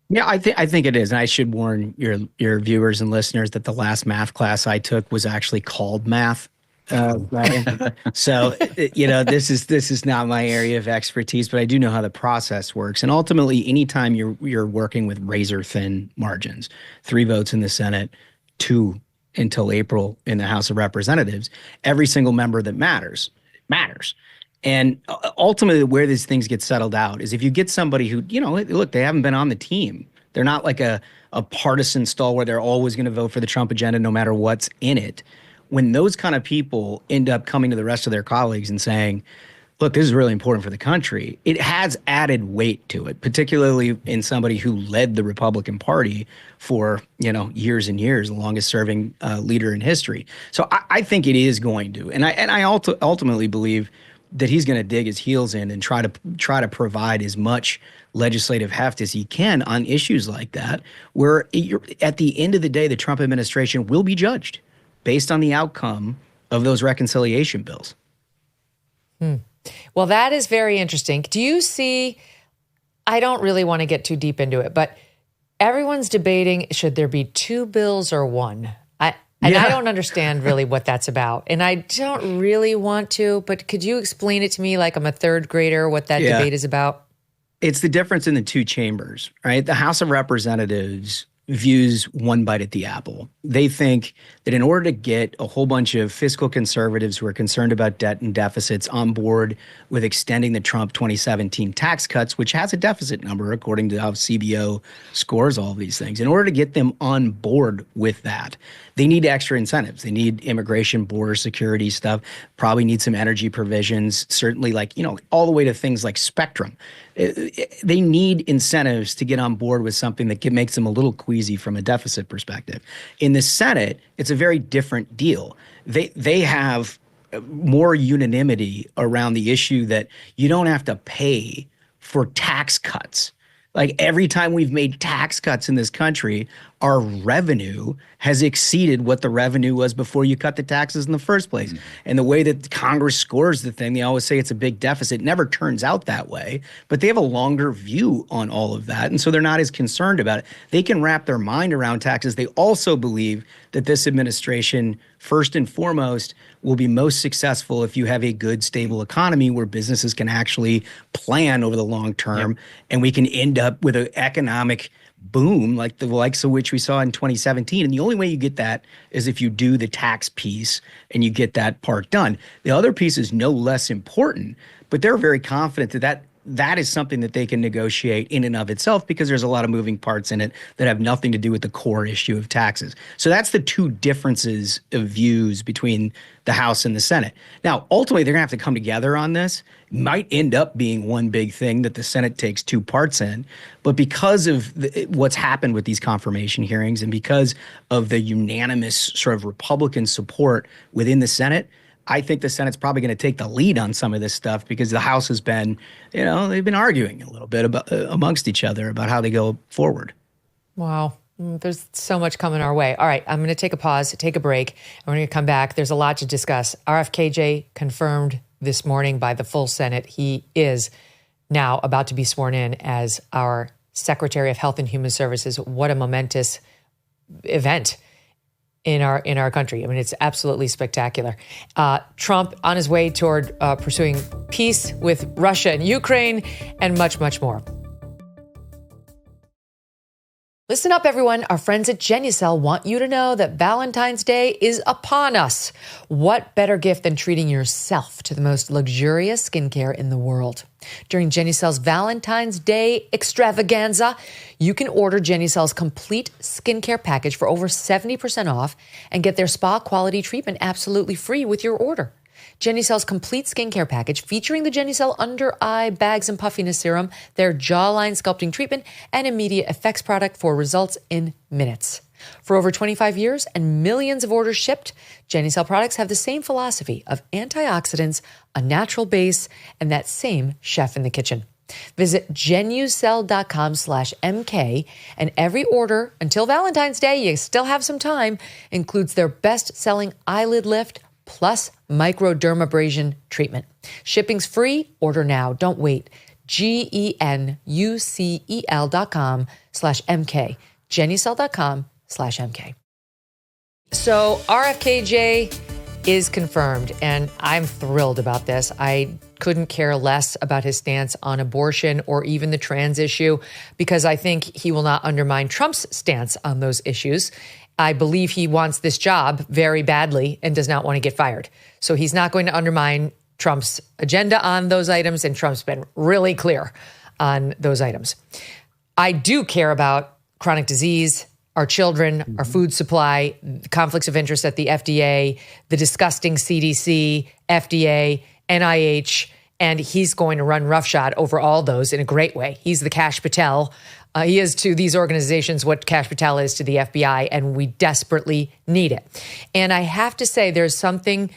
Yeah, I think it is. And I should warn your viewers and listeners that the last math class I took was actually called math. So, this is not my area of expertise, but I do know how the process works. And ultimately, anytime you're working with razor thin margins, 3 votes in the Senate, 2 until April in the House of Representatives, every single member that matters. And ultimately, where these things get settled out is if you get somebody who, look, they haven't been on the team. They're not like a partisan stalwart. They're always going to vote for the Trump agenda no matter what's in it. When those kind of people end up coming to the rest of their colleagues and saying, look, this is really important for the country, it has added weight to it, particularly in somebody who led the Republican Party for, years and years, the longest serving leader in history. So I think it is going to. And I ultimately believe that he's going to dig his heels in and try to provide as much legislative heft as he can on issues like that, where at the end of the day, the Trump administration will be judged based on the outcome of those reconciliation bills. Well, that is very interesting. Do you see, I don't really want to get too deep into it, but everyone's debating, should there be 2 bills or 1? I don't understand really what that's about. And I don't really want to, but could you explain it to me like I'm a 3rd grader, what that debate is about? It's the difference in the 2 chambers, right? The House of Representatives views one bite at the apple. They think that in order to get a whole bunch of fiscal conservatives who are concerned about debt and deficits on board with extending the Trump 2017 tax cuts, which has a deficit number according to how CBO scores all of these things, in order to get them on board with that, they need extra incentives. They need immigration, border security stuff, probably need some energy provisions, certainly all the way to things like spectrum. They need incentives to get on board with something that makes them a little queasy from a deficit perspective. In the Senate, it's a very different deal. They have more unanimity around the issue that you don't have to pay for tax cuts. Like every time we've made tax cuts in this country, our revenue has exceeded what the revenue was before you cut the taxes in the first place. And the way that Congress scores the thing, they always say it's a big deficit. It never turns out that way, but they have a longer view on all of that. And so they're not as concerned about it. They can wrap their mind around taxes. They also believe that this administration, first and foremost, will be most successful if you have a good, stable economy where businesses can actually plan over the long term, and we can end up with an economic boom like the likes of which we saw in 2017. And the only way you get that is if you do the tax piece and you get that part done. The other piece is no less important, but they're very confident that is something that they can negotiate in and of itself because there's a lot of moving parts in it that have nothing to do with the core issue of taxes. So that's the 2 differences of views between the House and the Senate. Now, ultimately, they're going to have to come together on this. It might end up being one big thing that the Senate takes 2 parts in. But because of what's happened with these confirmation hearings and because of the unanimous sort of Republican support within the Senate, I think the Senate's probably going to take the lead on some of this stuff because the House has been, they've been arguing a little bit about amongst each other about how they go forward. Wow. There's so much coming our way. All right, I'm going to take a pause, take a break, and we're going to come back. There's a lot to discuss. RFKJ confirmed this morning by the full Senate. He is now about to be sworn in as our Secretary of Health and Human Services. What a momentous event in our country. I mean, it's absolutely spectacular. Trump on his way toward pursuing peace with Russia and Ukraine, and much, much more. Listen up, everyone. Our friends at Genucel want you to know that Valentine's Day is upon us. What better gift than treating yourself to the most luxurious skincare in the world? During Genucel's Valentine's Day extravaganza, you can order Genucel's complete skincare package for over 70% off and get their spa quality treatment absolutely free with your order. Genucel's complete skincare package featuring the Genucel Under Eye Bags and Puffiness Serum, their jawline sculpting treatment, and immediate effects product for results in minutes. For over 25 years and millions of orders shipped, Genucel products have the same philosophy of antioxidants, a natural base, and that same chef in the kitchen. Visit genucel.com/MK, and every order until Valentine's Day, you still have some time, includes their best-selling eyelid lift plus microdermabrasion treatment. Shipping's free. Order now. Don't wait. GENUCEL.com/MK. Genucel.com/MK. So RFKJ is confirmed, and I'm thrilled about this. I couldn't care less about his stance on abortion or even the trans issue, because I think he will not undermine Trump's stance on those issues. I believe he wants this job very badly and does not want to get fired. So he's not going to undermine Trump's agenda on those items, and Trump's been really clear on those items. I do care about chronic disease, our children, our food supply, conflicts of interest at the FDA, the disgusting CDC, FDA, NIH, and he's going to run roughshod over all those in a great way. He's the Kash Patel. He is to these organizations what Kash Patel is to the FBI, and we desperately need it. And I have to say, there's something,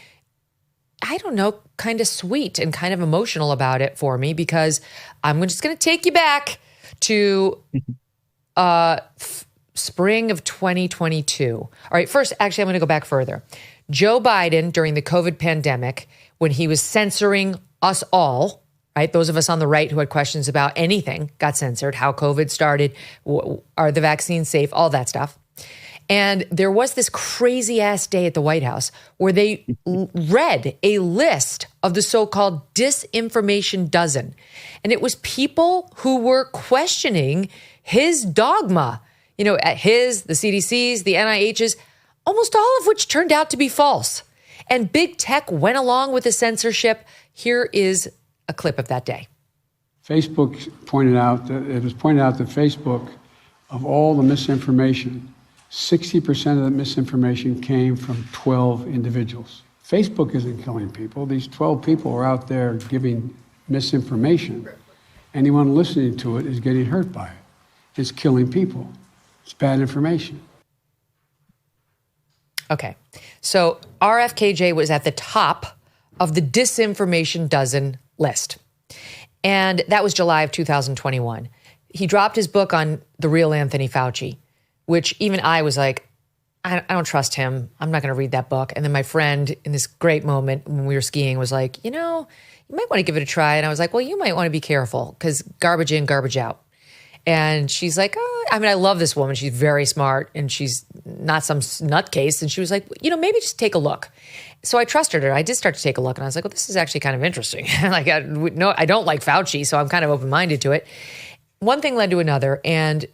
I don't know, kind of sweet and kind of emotional about it for me, because I'm just going to take you back to spring of 2022. All right, first, actually, I'm going to go back further. Joe Biden, during the COVID pandemic, when he was censoring us all, right? Those of us on the right who had questions about anything got censored, how COVID started, are the vaccines safe, all that stuff. And there was this crazy ass day at the White House where they read a list of the so-called disinformation dozen. And it was people who were questioning his dogma, you know, the CDC's, the NIH's, almost all of which turned out to be false. And big tech went along with the censorship. Here is a clip of that day. Facebook pointed out that it was pointed out that Facebook, of all the misinformation, 60% of the misinformation came from 12 individuals. Facebook isn't killing people. These 12 people are out there giving misinformation. Anyone listening to it is getting hurt by it. It's killing people. It's bad information. Okay, so RFKJ was at the top of the disinformation dozen list. And that was July of 2021. He dropped his book on the real Anthony Fauci, which even I was like, I don't trust him. I'm not going to read that book. And then my friend, in this great moment when we were skiing, was like, you know, you might want to give it a try. And I was like, well, you might want to be careful, because garbage in, garbage out. And she's like, oh, I mean, I love this woman. She's very smart and she's not some nutcase. And she was like, you know, maybe just take a look. So I trusted her. I did start to take a look, and I was like, well, this is actually kind of interesting. Like, I don't like Fauci, so I'm kind of open-minded to it. One thing led to another, and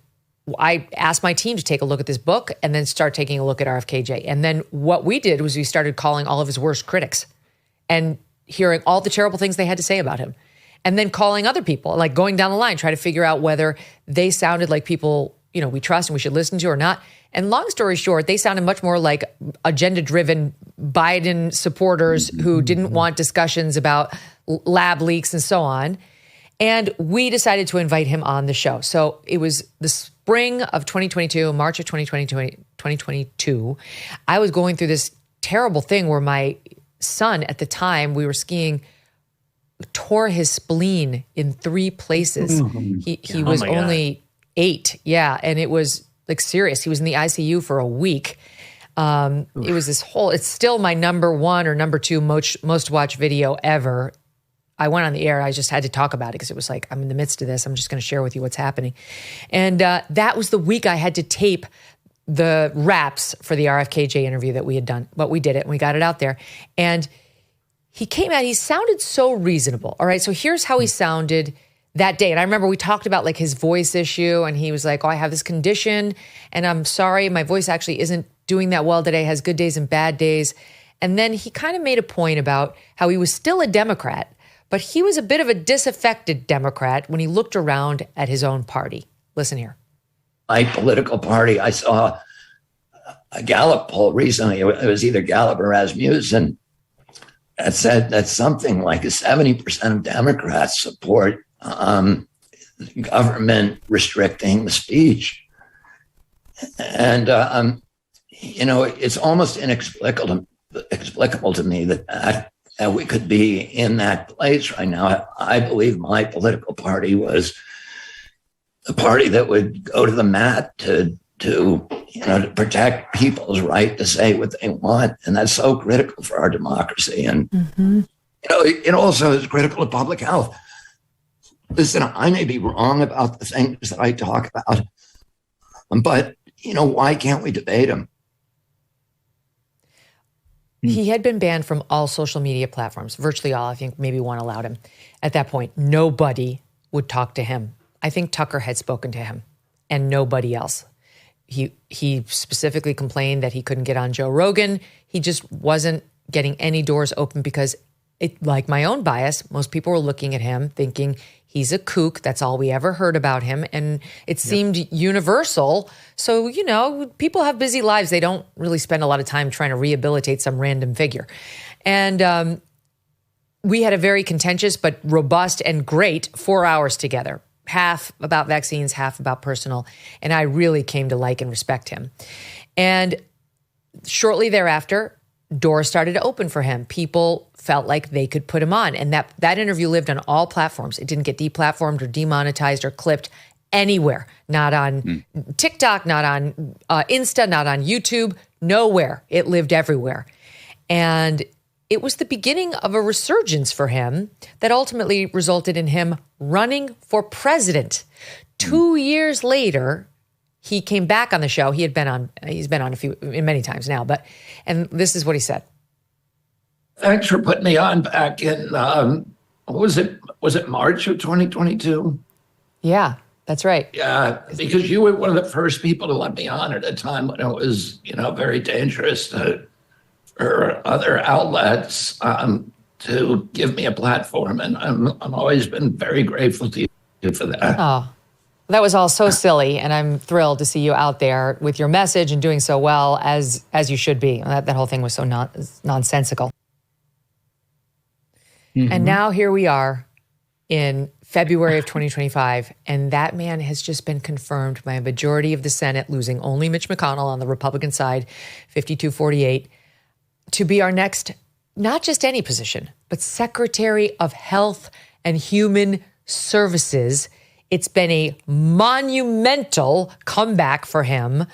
I asked my team to take a look at this book and then start taking a look at RFKJ. And then what we did was we started calling all of his worst critics and hearing all the terrible things they had to say about him. And then calling other people, like going down the line, try to figure out whether they sounded like people, you know, we trust and we should listen to or not. And long story short, they sounded much more like agenda-driven Biden supporters who didn't want discussions about lab leaks and so on. And we decided to invite him on the show. So it was the spring of 2022, March of 2022. I was going through this terrible thing where my son at the time, we were skiing, tore his spleen in 3 places. He was only 8. Yeah. And it was like serious. He was in the ICU for a week. It was this whole, it's still my number 1 or number 2 most watched video ever. I went on the air. I just had to talk about it because it was like, I'm in the midst of this. I'm just going to share with you what's happening. And that was the week I had to tape the raps for the RFKJ interview that we had done. But we did it and we got it out there. And he came out, he sounded so reasonable. All right, so here's how he sounded that day. And I remember we talked about like his voice issue, and he was like, oh, I have this condition and I'm sorry, my voice actually isn't doing that well today, has good days and bad days. And then he kind of made a point about how he was still a Democrat, but he was a bit of a disaffected Democrat when he looked around at his own party. Listen here. My political party, I saw a Gallup poll recently. It was either Gallup or Rasmussen that said that something like 70% of Democrats support government restricting the speech. And, it's almost inexplicable to me that we could be in that place right now. I believe my political party was the party that would go to the mat to protect people's right to say what they want. And that's so critical for our democracy. And, it also is critical to public health. Listen, I may be wrong about the things that I talk about, but, why can't we debate them? He had been banned from all social media platforms, virtually all. I think maybe one allowed him. At that point, nobody would talk to him. I think Tucker had spoken to him and nobody else. He specifically complained that he couldn't get on Joe Rogan. He just wasn't getting any doors open because, like my own bias, most people were looking at him thinking he's a kook. That's all we ever heard about him. And it seemed universal. So, people have busy lives. They don't really spend a lot of time trying to rehabilitate some random figure. And we had a very contentious but robust and great 4 hours together. Half about vaccines, half about personal. And I really came to like and respect him. And shortly thereafter, doors started to open for him. People felt like they could put him on. And that interview lived on all platforms. It didn't get deplatformed or demonetized or clipped anywhere. Not on TikTok, not on Insta, not on YouTube, nowhere. It lived everywhere. And it was the beginning of a resurgence for him that ultimately resulted in him running for president. 2 years later, he came back on the show. He's been on many times now, and this is what he said. Thanks for putting me on back in, was it March of 2022? Yeah, that's right. Yeah, because you were one of the first people to let me on at a time when it was, very dangerous for other outlets to give me a platform. And I'm always been very grateful to you for that. Oh, that was all so silly. And I'm thrilled to see you out there with your message and doing so well as you should be. That whole thing was so nonsensical. And now here we are in February of 2025, and that man has just been confirmed by a majority of the Senate, losing only Mitch McConnell on the Republican side, 52-48, to be our next, not just any position, but Secretary of Health and Human Services. It's been a monumental comeback for him.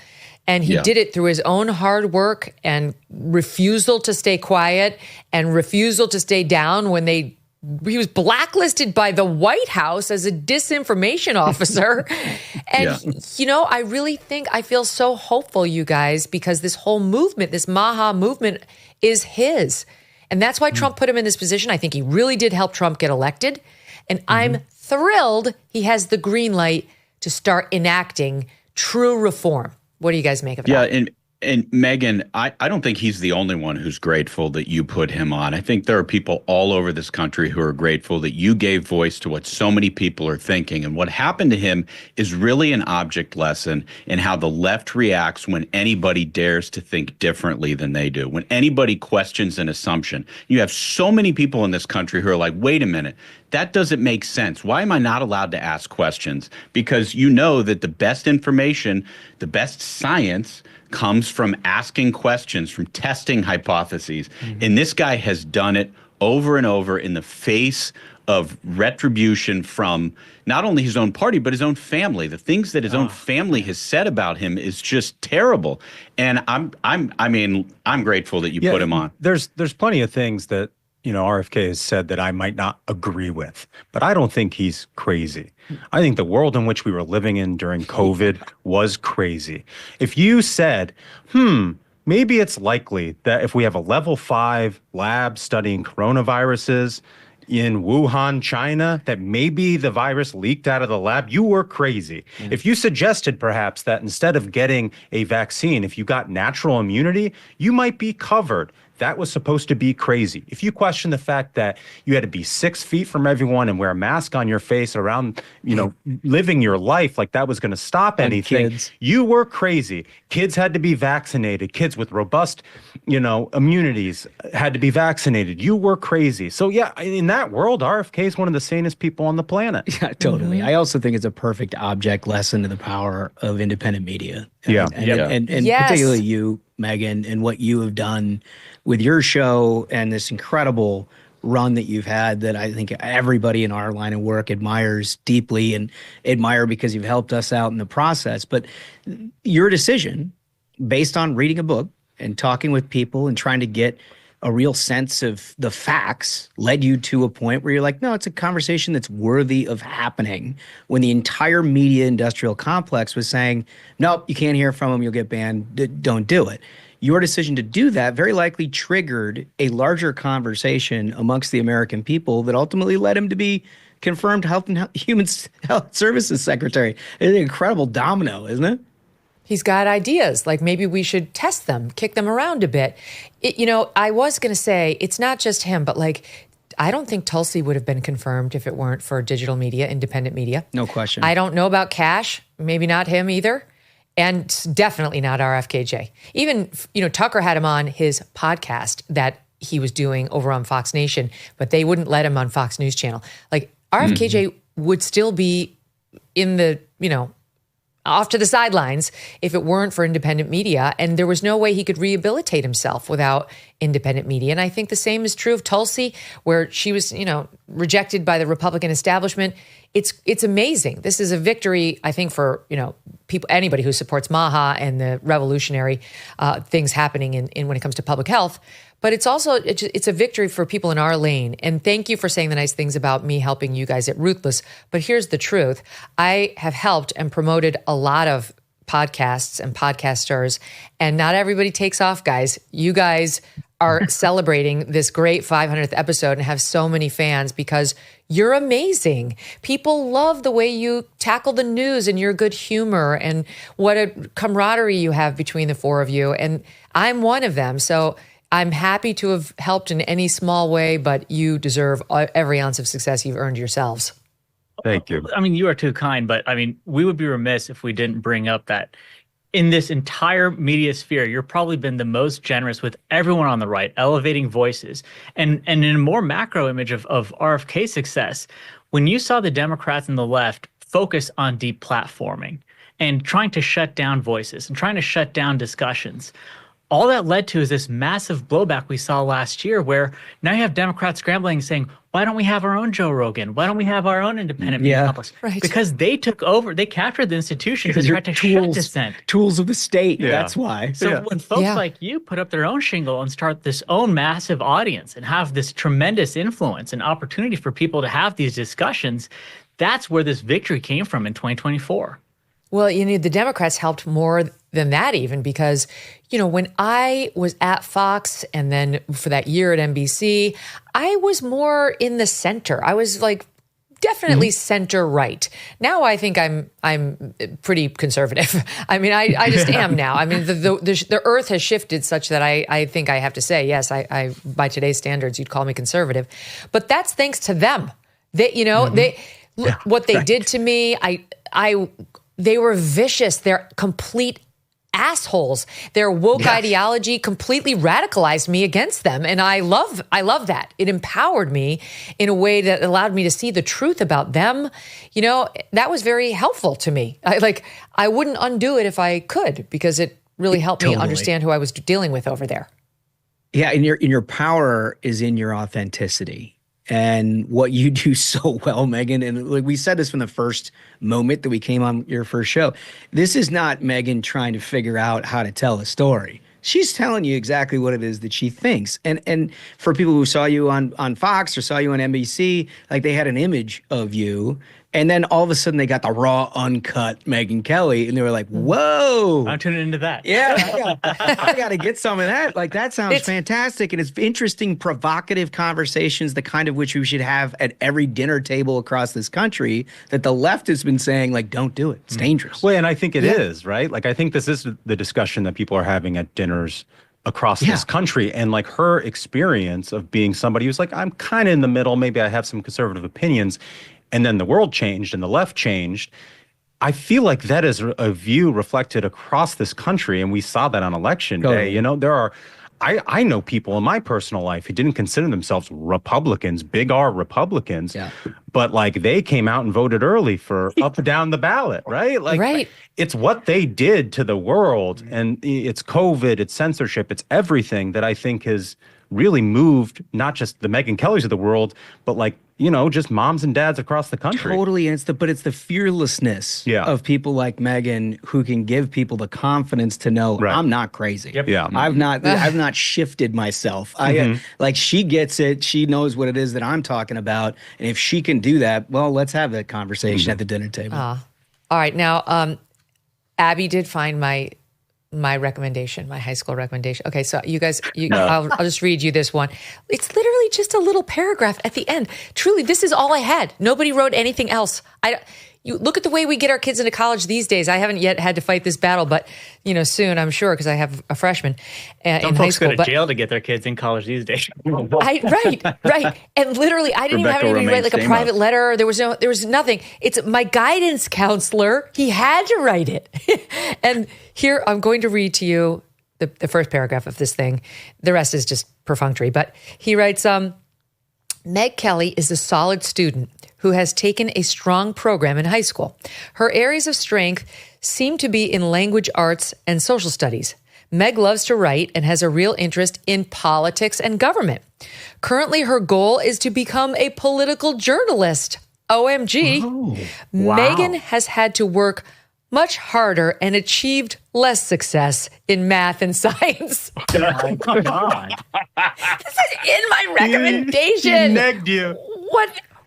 And he did it through his own hard work and refusal to stay quiet and refusal to stay down when he was blacklisted by the White House as a disinformation officer. And, I really think I feel so hopeful, you guys, because this whole movement, this Maha movement is his. And that's why Trump put him in this position. I think he really did help Trump get elected. And I'm thrilled he has the green light to start enacting true reform. What do you guys make of that? Yeah, and Megyn, I don't think he's the only one who's grateful that you put him on. I think there are people all over this country who are grateful that you gave voice to what so many people are thinking. And what happened to him is really an object lesson in how the left reacts when anybody dares to think differently than they do. When anybody questions an assumption, you have so many people in this country who are like, wait a minute, that doesn't make sense. Why am I not allowed to ask questions? Because you know that the best information, the best science comes from asking questions, from testing hypotheses. And this guy has done it over and over in the face of retribution from not only his own party, but his own family. The things that his own family has said about him is just terrible. And I'm grateful that you put him on. There's plenty of things that RFK has said that I might not agree with, but I don't think he's crazy. I think the world in which we were living in during COVID was crazy. If you said, maybe it's likely that if we have a level 5 lab studying coronaviruses, in Wuhan, China, that maybe the virus leaked out of the lab, you were crazy. If you suggested perhaps that instead of getting a vaccine, if you got natural immunity, you might be covered, that was supposed to be crazy. If you question the fact that you had to be 6 feet from everyone and wear a mask on your face around, living your life like that was going to stop anything, you were crazy. Kids had to be vaccinated. Kids with robust, immunities had to be vaccinated. You were crazy. So yeah, in that world, RFK is one of the sanest people on the planet. Yeah, totally. I also think it's a perfect object lesson to the power of independent media. And particularly you, Megyn, and what you have done with your show and this incredible run that you've had that I think everybody in our line of work admires deeply and admire because you've helped us out in the process. But your decision, based on reading a book and talking with people and trying to get a real sense of the facts, led you to a point where you're like, no, it's a conversation that's worthy of happening, when the entire media industrial complex was saying, nope, you can't hear from them, you'll get banned, don't do it. Your decision to do that very likely triggered a larger conversation amongst the American people that ultimately led him to be confirmed Health and Human Health Services Secretary. It's an incredible domino, isn't it? He's got ideas, like maybe we should test them, kick them around a bit. I was going to say, it's not just him, but I don't think Tulsi would have been confirmed if it weren't for digital media, independent media. No question. I don't know about Kash, maybe not him either. And definitely not RFKJ. Even, Tucker had him on his podcast that he was doing over on Fox Nation, but they wouldn't let him on Fox News Channel. RFKJ would still be in the, off to the sidelines if it weren't for independent media. And there was no way he could rehabilitate himself without independent media. And I think the same is true of Tulsi, where she was, rejected by the Republican establishment. It's amazing. This is a victory, I think, for, people, anybody who supports MAHA and the revolutionary things happening in when it comes to public health. But it's also, it's a victory for people in our lane. And thank you for saying the nice things about me helping you guys at Ruthless. But here's the truth. I have helped and promoted a lot of podcasts and podcasters, and not everybody takes off, guys. You guys are celebrating this great 500th episode and have so many fans because you're amazing. People love the way you tackle the news and your good humor and what a camaraderie you have between the four of you. And I'm one of them. So I'm happy to have helped in any small way, but you deserve every ounce of success you've earned yourselves. Thank you. I mean, you are too kind, but we would be remiss if we didn't bring up that in this entire media sphere, you've probably been the most generous with everyone on the right, elevating voices. And in a more macro image of RFK success, when you saw the Democrats and the left focus on deplatforming and trying to shut down voices and trying to shut down discussions, all that led to is this massive blowback we saw last year, where now you have Democrats scrambling saying, why don't we have our own Joe Rogan? Why don't we have our own independent media complex? Right. Because they took over, they captured the institutions and tried to shut dissent. Tools of the state, that's why. So when folks like you put up their own shingle and start this own massive audience and have this tremendous influence and opportunity for people to have these discussions, that's where this victory came from in 2024. Well, the Democrats helped more than that even because, when I was at Fox and then for that year at NBC, I was more in the center. I was definitely center right. Now I think I'm pretty conservative. I mean, I just am now. I mean, the earth has shifted such that I think I have to say, yes, I by today's standards, you'd call me conservative, but that's thanks to them. They, what they did to me, they were vicious. They're complete assholes. Their woke ideology completely radicalized me against them. And I love that. It empowered me in a way that allowed me to see the truth about them. That was very helpful to me. I wouldn't undo it if I could, because it really helped me understand who I was dealing with over there. Yeah. And your power is in your authenticity. And what you do so well, Megyn, and we said this from the first moment that we came on your first show, this is not Megyn trying to figure out how to tell a story. She's telling you exactly what it is that she thinks. And for people who saw you on Fox or saw you on NBC, they had an image of you And then all of a sudden they got the raw, uncut Megyn Kelly, and they were like, whoa. I'm tuning into that. Yeah, I got to get some of that. Like, that sounds fantastic. And it's interesting, provocative conversations, the kind of which we should have at every dinner table across this country, that the left has been saying, like, don't do it. It's dangerous. Well, and I think it is, right? Like, I think this is the discussion that people are having at dinners across this country. And like her experience of being somebody who's like, I'm kind of in the middle, maybe I have some conservative opinions, and then the world changed and the left changed. I feel like that is a view reflected across this country, and we saw that on election day. You know, there are, I know people in my personal life who didn't consider themselves Republicans, big R Republicans, but like they came out and voted early for up and down the ballot, right? Like, it's what they did to the world, and it's COVID, it's censorship, it's everything that I think has really moved not just the Megyn Kellys of the world, but like, you know, just moms and dads across the country. Totally. And it's the fearlessness of people like Megyn who can give people the confidence to know I'm not crazy. I've not shifted myself. Like, she gets it. She knows what it is that I'm talking about. And if she can do that, well, let's have that conversation at the dinner table. All right. Now, Abby did find my recommendation, my high school recommendation. Okay, so you guys, I'll just read you this one. It's literally just a little paragraph at the end. Truly, this is all I had. Nobody wrote anything else. You look at the way we get our kids into college these days. I haven't yet had to fight this battle, but you know, soon I'm sure, because I have a freshman in high school. Go to jail to get their kids in college these days. Right. And literally, I didn't even have anybody write like a private letter. There was nothing. It's my guidance counselor. He had to write it. And here, I'm going to read to you the first paragraph of this thing. The rest is just perfunctory. But he writes, Meg Kelly is a solid student who has taken a strong program in high school. Her areas of strength seem to be in language arts and social studies. Meg loves to write and has a real interest in politics and government. Currently, her goal is to become a political journalist. OMG. Megyn has had to work much harder and achieved less success in math and science. Come on. This is in my recommendation. He negged you.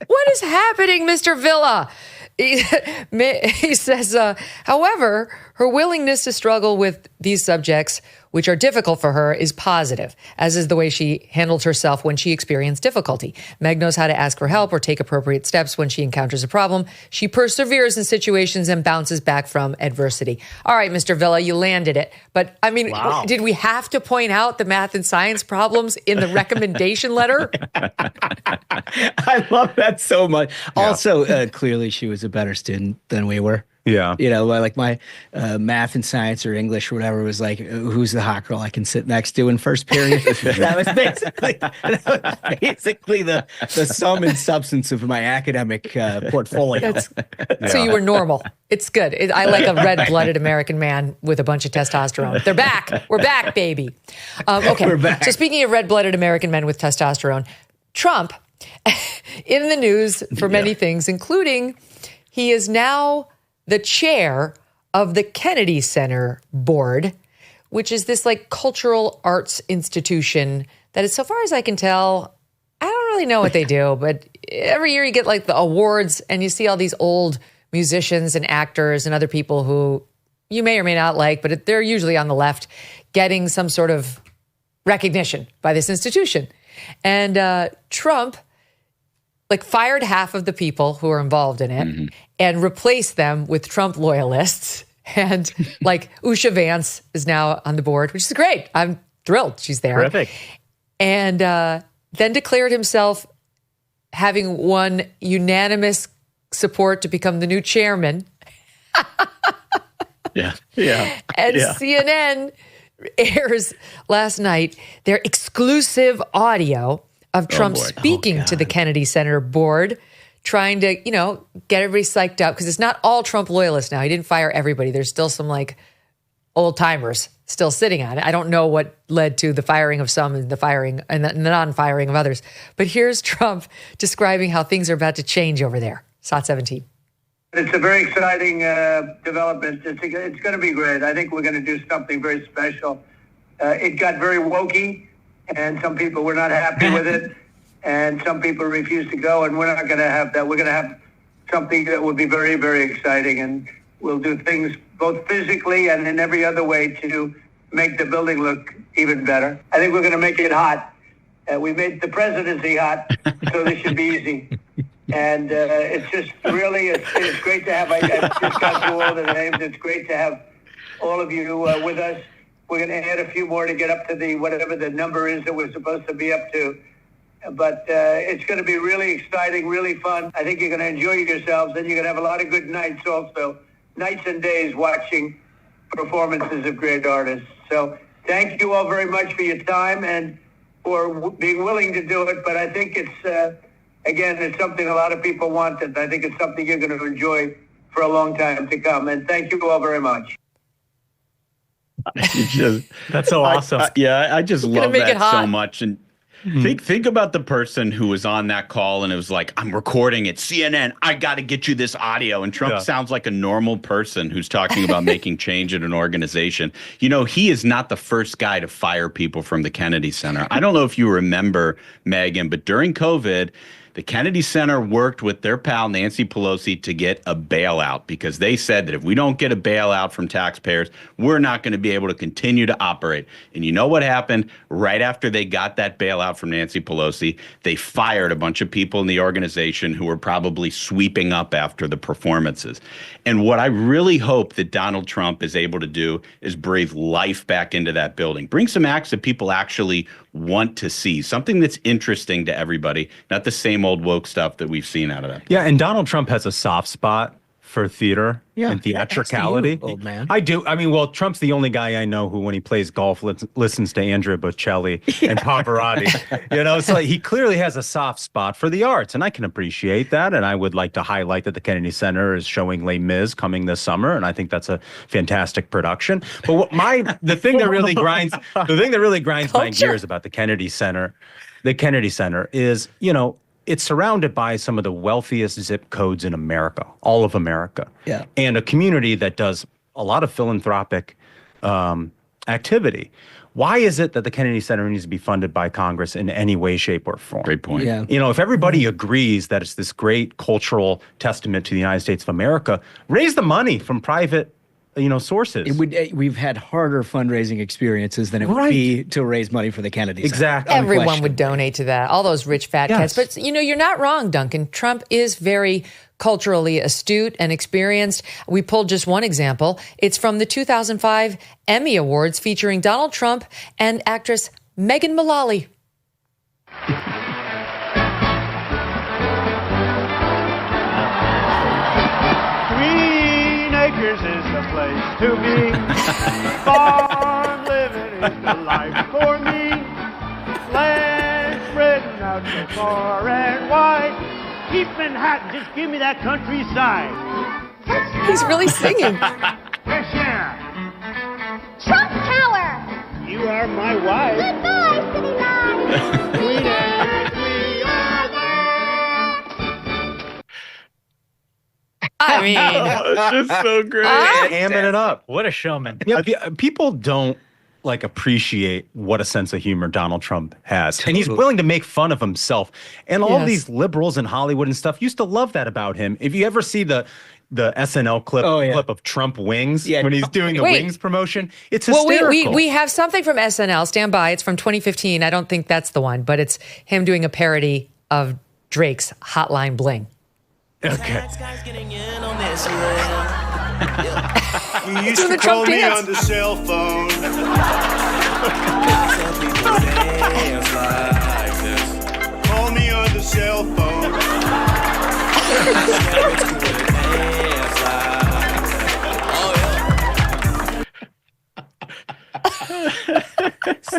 What is happening, Mr. Villa? He says, however, her willingness to struggle with these subjects, which are difficult for her, is positive, as is the way she handled herself when she experienced difficulty. Meg knows how to ask for help or take appropriate steps when she encounters a problem. She perseveres in situations and bounces back from adversity. All right, Mr. Villa, you landed it. But, I mean, did we have to point out the math and science problems in the recommendation letter? I love that so much. Yeah. Also, clearly she was a better student than we were. Yeah. You know, like my math and science or English or whatever was like, who's the hot girl I can sit next to in first period? that was basically the sum and substance of my academic portfolio. So you were normal. It's good. I like a red-blooded American man with a bunch of testosterone. They're back. We're back, baby. Okay. We're back. So speaking of red-blooded American men with testosterone, Trump in the news for many things, including he is now the chair of the Kennedy Center board, which is this like cultural arts institution that is, so far as I can tell, I don't really know what they do, but every year you get like the awards and you see all these old musicians and actors and other people who you may or may not like, but they're usually on the left getting some sort of recognition by this institution. And Trump like fired half of the people who are involved in it and replaced them with Trump loyalists. And like Usha Vance is now on the board, which is great. I'm thrilled she's there. Terrific. And then declared himself having won unanimous support to become the new chairman. Yeah. And CNN airs last night their exclusive audio of Trump speaking to the Kennedy Center board, trying to, you know, get everybody psyched up, because it's not all Trump loyalists now. He didn't fire everybody. There's still some like old timers still sitting on it. I don't know what led to the firing of some and the firing and the non-firing of others. But here's Trump describing how things are about to change over there. SOT 17. It's a very exciting development. It's going to be great. I think we're going to do something very special. It got very wokey, and some people were not happy with it, and some people refused to go, and we're not going to have that. We're going to have something that will be very, very exciting. And we'll do things both physically and in every other way to make the building look even better. I think we're going to make it hot. We made the presidency hot, so this should be easy. And it's just really, it's great to have, I just got through all the names. It's great to have all of you with us. We're going to add a few more to get up to the, whatever the number is that we're supposed to be up to. But it's going to be really exciting, really fun. I think you're going to enjoy yourselves, and you're going to have a lot of good nights also, nights and days watching performances of great artists. So thank you all very much for your time and for being willing to do it. But I think it's, again, it's something a lot of people want, and I think it's something you're going to enjoy for a long time to come. And thank you all very much. That's so awesome. I just love make it that hot. so much. And think about the person who was on that call and it was like, I'm recording it, CNN, I got to get you this audio. And Trump sounds like a normal person who's talking about making change in an organization. You know, he is not the first guy to fire people from the Kennedy Center. I don't know if you remember, Megyn, but during COVID, the Kennedy Center worked with their pal Nancy Pelosi to get a bailout because they said that if we don't get a bailout from taxpayers, we're not going to be able to continue to operate. And you know what happened? Right after they got that bailout from Nancy Pelosi, they fired a bunch of people in the organization who were probably sweeping up after the performances. And what I really hope that Donald Trump is able to do is breathe life back into that building. Bring some acts that people actually want to see, something that's interesting to everybody, not the same old woke stuff that we've seen out of that. Yeah, and Donald Trump has a soft spot for theater and theatricality. You, old man. I do. I mean, well, Trump's the only guy I know who, when he plays golf, listens to Andrea Bocelli and Pavarotti. You know, so he clearly has a soft spot for the arts, and I can appreciate that. And I would like to highlight that the Kennedy Center is showing Les Mis coming this summer, and I think that's a fantastic production. But the thing that really grinds my gears about the Kennedy Center is, you know, it's surrounded by some of the wealthiest zip codes in America, all of America. Yeah. And a community that does a lot of philanthropic activity. Why is it that the Kennedy Center needs to be funded by Congress in any way, shape, or form? Great point. Yeah. You know, if everybody agrees that it's this great cultural testament to the United States of America, raise the money from private sources. We've had harder fundraising experiences than it would be to raise money for the Kennedys. Exactly. Everyone would donate to that. All those rich fat cats. But, you know, you're not wrong, Duncan. Trump is very culturally astute and experienced. We pulled just one example. It's from the 2005 Emmy Awards featuring Donald Trump and actress Megan Mullally. Is the place to be. Farm living is the life for me. Land spreading out so far and wide. Keep Manhattan, just give me that countryside. He's really singing. Fresh air. Trump Tower. You are my wife. Goodbye, city lights. Sweet and we are there. I mean, it's just so great. Hamming it up. What a showman. Yeah, people don't appreciate what a sense of humor Donald Trump has. And he's willing to make fun of himself. And all these liberals in Hollywood and stuff used to love that about him. If you ever see the SNL clip of Trump Wings when he's doing the Wings promotion, it's hysterical. Well, we have something from SNL. Stand by. It's from 2015. I don't think that's the one, but it's him doing a parody of Drake's Hotline Bling. Okay. You used to call me on the cell phone. Call me on the cell phone.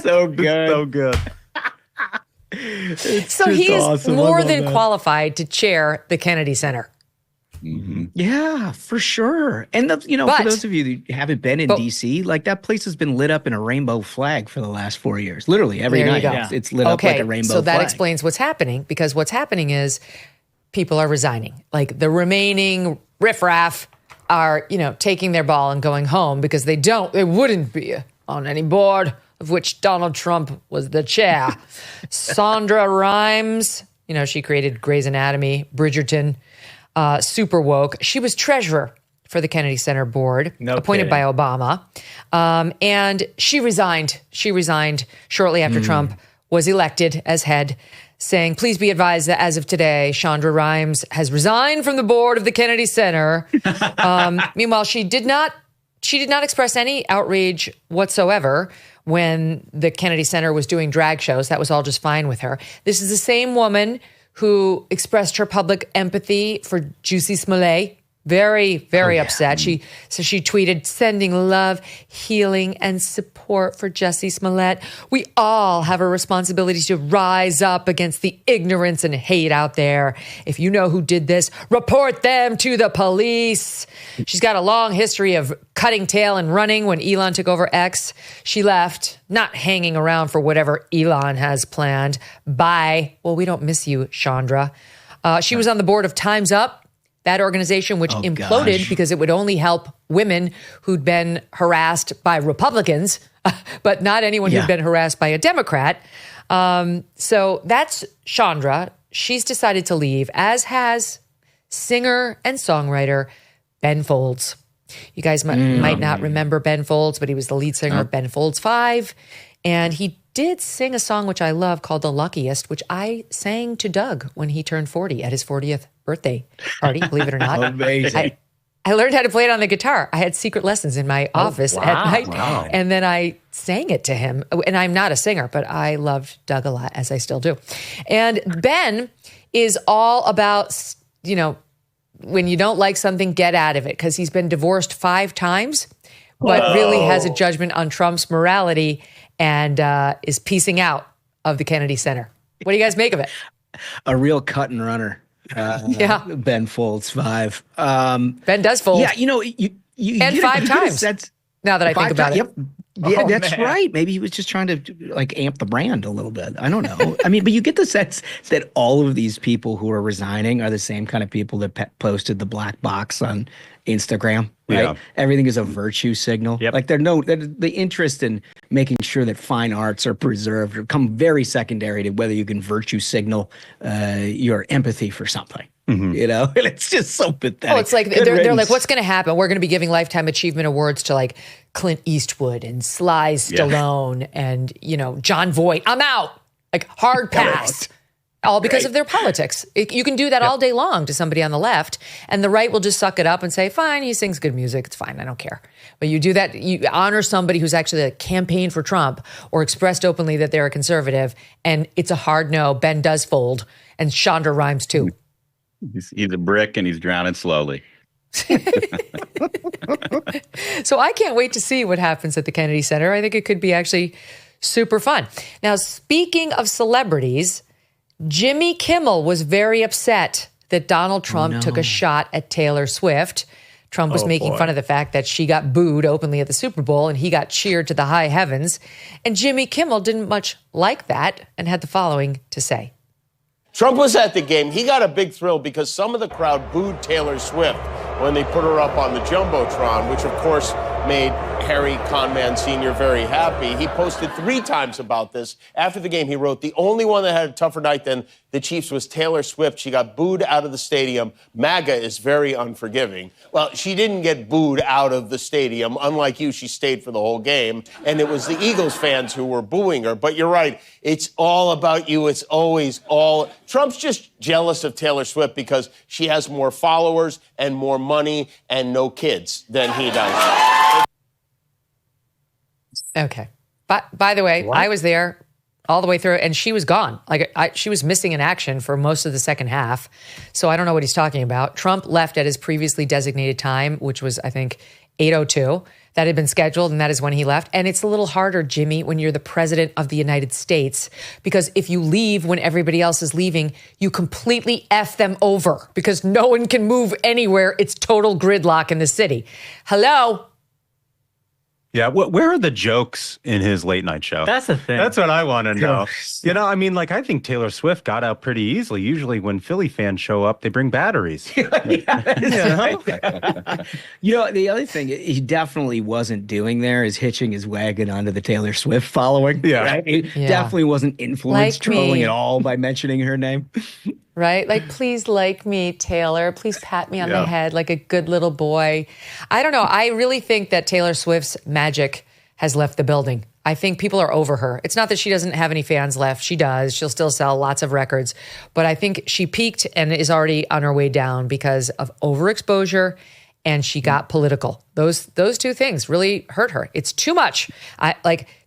So good. So good. So he is more than qualified to chair the Kennedy Center. Mm-hmm. Yeah, for sure. And for those of you that haven't been in DC, like that place has been lit up in a rainbow flag for the last 4 years. Literally every night, it's lit up like a rainbow flag. So that explains what's happening, because what's happening is people are resigning. Like the remaining riffraff are, taking their ball and going home because they wouldn't be on any board of which Donald Trump was the chair. Sandra Rhimes, she created Grey's Anatomy, Bridgerton. super woke. She was treasurer for the Kennedy Center board, appointed by Obama. And she resigned. She resigned shortly after Trump was elected as head, saying, please be advised that as of today, Chandra Rhimes has resigned from the board of the Kennedy Center. Meanwhile, she did not express any outrage whatsoever when the Kennedy Center was doing drag shows. That was all just fine with her. This is the same woman who expressed her public empathy for Jussie Smollett. Very, very upset. She tweeted, sending love, healing, and support for Jussie Smollett. We all have a responsibility to rise up against the ignorance and hate out there. If you know who did this, report them to the police. She's got a long history of cutting tail and running when Elon took over X. She left, not hanging around for whatever Elon has planned. Bye. Well, we don't miss you, Chandra. She was on the board of Time's Up, that organization, which imploded because it would only help women who'd been harassed by Republicans, but not anyone who'd been harassed by a Democrat. So that's Chandra. She's decided to leave, as has singer and songwriter Ben Folds. You guys might not remember Ben Folds, but he was the lead singer of Ben Folds 5. And he did sing a song which I love called The Luckiest, which I sang to Doug when he turned 40 at his 40th birthday party, believe it or not. Amazing. I learned how to play it on the guitar. I had secret lessons in my office at night. Wow. And then I sang it to him. And I'm not a singer, but I loved Doug a lot, as I still do. And Ben is all about, when you don't like something, get out of it, because he's been divorced 5 times, but really has a judgment on Trump's morality and is piecing out of the Kennedy Center. What do you guys make of it? A real cut and runner. Ben Folds 5. Ben does fold. Yeah, you and 5 times. Now that I think about it. Yep. Yeah, that's right. Maybe he was just trying to amp the brand a little bit. I don't know. I mean, but you get the sense that all of these people who are resigning are the same kind of people that posted the black box on Instagram, right? Yeah. Everything is a virtue signal. Yep. Like the interest in making sure that fine arts are preserved or come very secondary to whether you can virtue signal your empathy for something. Mm-hmm. And it's just so pathetic. Oh, it's like they're like, what's going to happen? We're going to be giving Lifetime Achievement Awards to like Clint Eastwood and Sly Stallone and John Voight. I'm out. Like hard pass. All because of their politics. You can do that all day long to somebody on the left, and the right will just suck it up and say, fine, he sings good music. It's fine. I don't care. But you do that, you honor somebody who's actually campaigned for Trump or expressed openly that they're a conservative, and it's a hard no. Ben does fold, and Chandra Rhimes too. He's a brick, and he's drowning slowly. So I can't wait to see what happens at the Kennedy Center. I think it could be actually super fun. Now, speaking of celebrities, Jimmy Kimmel was very upset that Donald Trump took a shot at Taylor Swift. Trump was making fun of the fact that she got booed openly at the Super Bowl and he got cheered to the high heavens. And Jimmy Kimmel didn't much like that and had the following to say. Trump was at the game. He got a big thrill because some of the crowd booed Taylor Swift when they put her up on the Jumbotron, which, of course, made Harry Conman Sr. very happy. He posted 3 times about this. After the game, he wrote, the only one that had a tougher night than the Chiefs was Taylor Swift. She got booed out of the stadium. MAGA is very unforgiving. Well, she didn't get booed out of the stadium. Unlike you, she stayed for the whole game. And it was the Eagles fans who were booing her. But you're right. It's all about you. It's always all. Trump's just jealous of Taylor Swift because she has more followers and more money and no kids than he does. Okay. By the way, I was there all the way through, and she was gone. She was missing in action for most of the second half. So I don't know what he's talking about. Trump left at his previously designated time, which was, I think, 8:02. That had been scheduled, and that is when he left. And it's a little harder, Jimmy, when you're the president of the United States, because if you leave when everybody else is leaving, you completely F them over because no one can move anywhere. It's total gridlock in the city. Hello? Yeah, where are the jokes in his late night show? That's the thing. That's what I want to know. I think Taylor Swift got out pretty easily. Usually when Philly fans show up, they bring batteries. The other thing he definitely wasn't doing there is hitching his wagon onto the Taylor Swift following. Yeah. Right? He definitely wasn't influenced trolling at all by mentioning her name. right? Like, please like me, Taylor. Please pat me on the head like a good little boy. I don't know. I really think that Taylor Swift's magic has left the building. I think people are over her. It's not that she doesn't have any fans left. She does. She'll still sell lots of records. But I think she peaked and is already on her way down because of overexposure, and she got political. Those two things really hurt her. It's too much.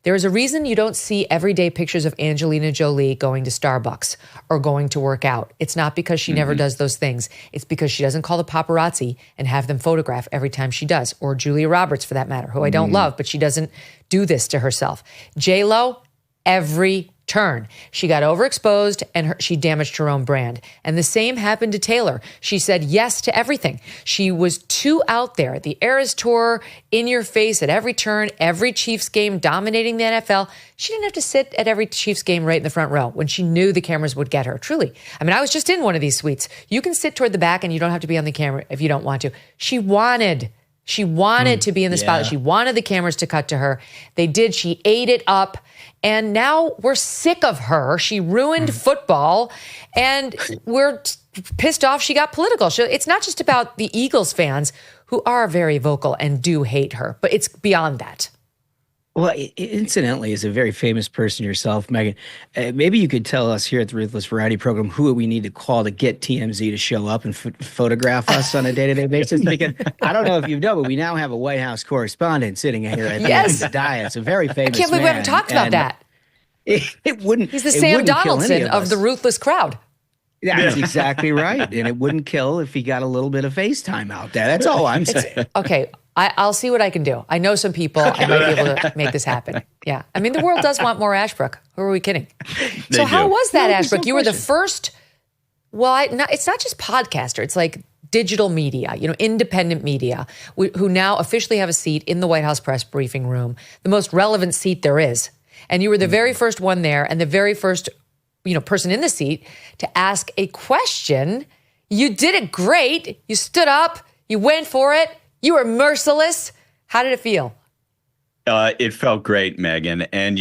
There is a reason you don't see everyday pictures of Angelina Jolie going to Starbucks or going to work out. It's not because she never does those things. It's because she doesn't call the paparazzi and have them photograph every time she does, or Julia Roberts for that matter, who I don't love, but she doesn't do this to herself. J-Lo, every turn. She got overexposed and she damaged her own brand. And the same happened to Taylor. She said yes to everything. She was too out there. The Eras Tour, in your face at every turn, every Chiefs game, dominating the NFL. She didn't have to sit at every Chiefs game right in the front row when she knew the cameras would get her. Truly. I mean, I was just in one of these suites. You can sit toward the back and you don't have to be on the camera if you don't want to. She wanted to be in the spotlight. She wanted the cameras to cut to her. They did. She ate it up. And now we're sick of her. She ruined football, and we're pissed off she got political. It's not just about the Eagles fans, who are very vocal and do hate her, but it's beyond that. Well, incidentally, as a very famous person yourself, Megyn, maybe you could tell us here at the Ruthless Variety Program who we need to call to get TMZ to show up and photograph us on a day-to-day basis. Because I don't know if you know, but we now have a White House correspondent sitting here at the dais, a very famous I can't believe we haven't talked about that. It wouldn't. He's the Sam Donaldson of the Ruthless crowd. That's exactly right. And it wouldn't kill if he got a little bit of FaceTime out there. That's all I'm saying. Okay. I'll see what I can do. I know some people. I might be able to make this happen. Yeah. I mean, the world does want more Ashbrook. Who are we kidding? So how was that, Ashbrook? You were the first, it's not just podcaster. It's like digital media, independent media, who now officially have a seat in the White House press briefing room, the most relevant seat there is. And you were the very first one there and the very first, person in the seat to ask a question. You did it great. You stood up. You went for it. You were merciless. How did it feel? It felt great, Megyn. And,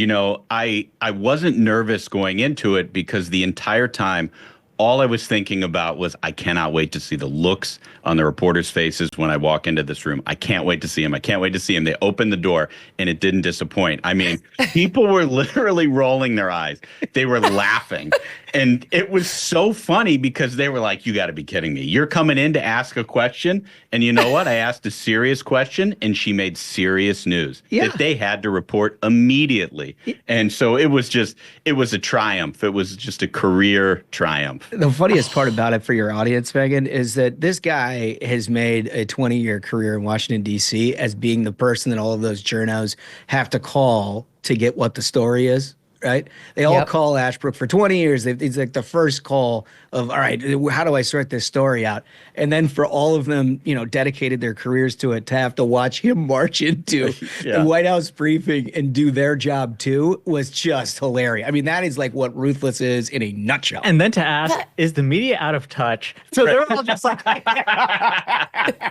I wasn't nervous going into it because the entire time, all I was thinking about was I cannot wait to see the looks on the reporters' faces when I walk into this room. I can't wait to see them. I can't wait to see them. They opened the door and it didn't disappoint. I mean, people were literally rolling their eyes. They were laughing. And it was so funny because they were like, you got to be kidding me. You're coming in to ask a question. And you know what? I asked a serious question and she made serious news that they had to report immediately. And so it was a triumph. It was just a career triumph. The funniest part about it for your audience, Megyn, is that this guy has made a 20-year career in Washington, D.C. as being the person that all of those journos have to call to get what the story is. Right? They all call Ashbrook for 20 years. It's like the first call of, all right, how do I sort this story out? And then for all of them, dedicated their careers to it, to have to watch him march into the White House briefing and do their job too was just hilarious. I mean, that is like what Ruthless is in a nutshell. And then to ask, is the media out of touch? So they're all just like, I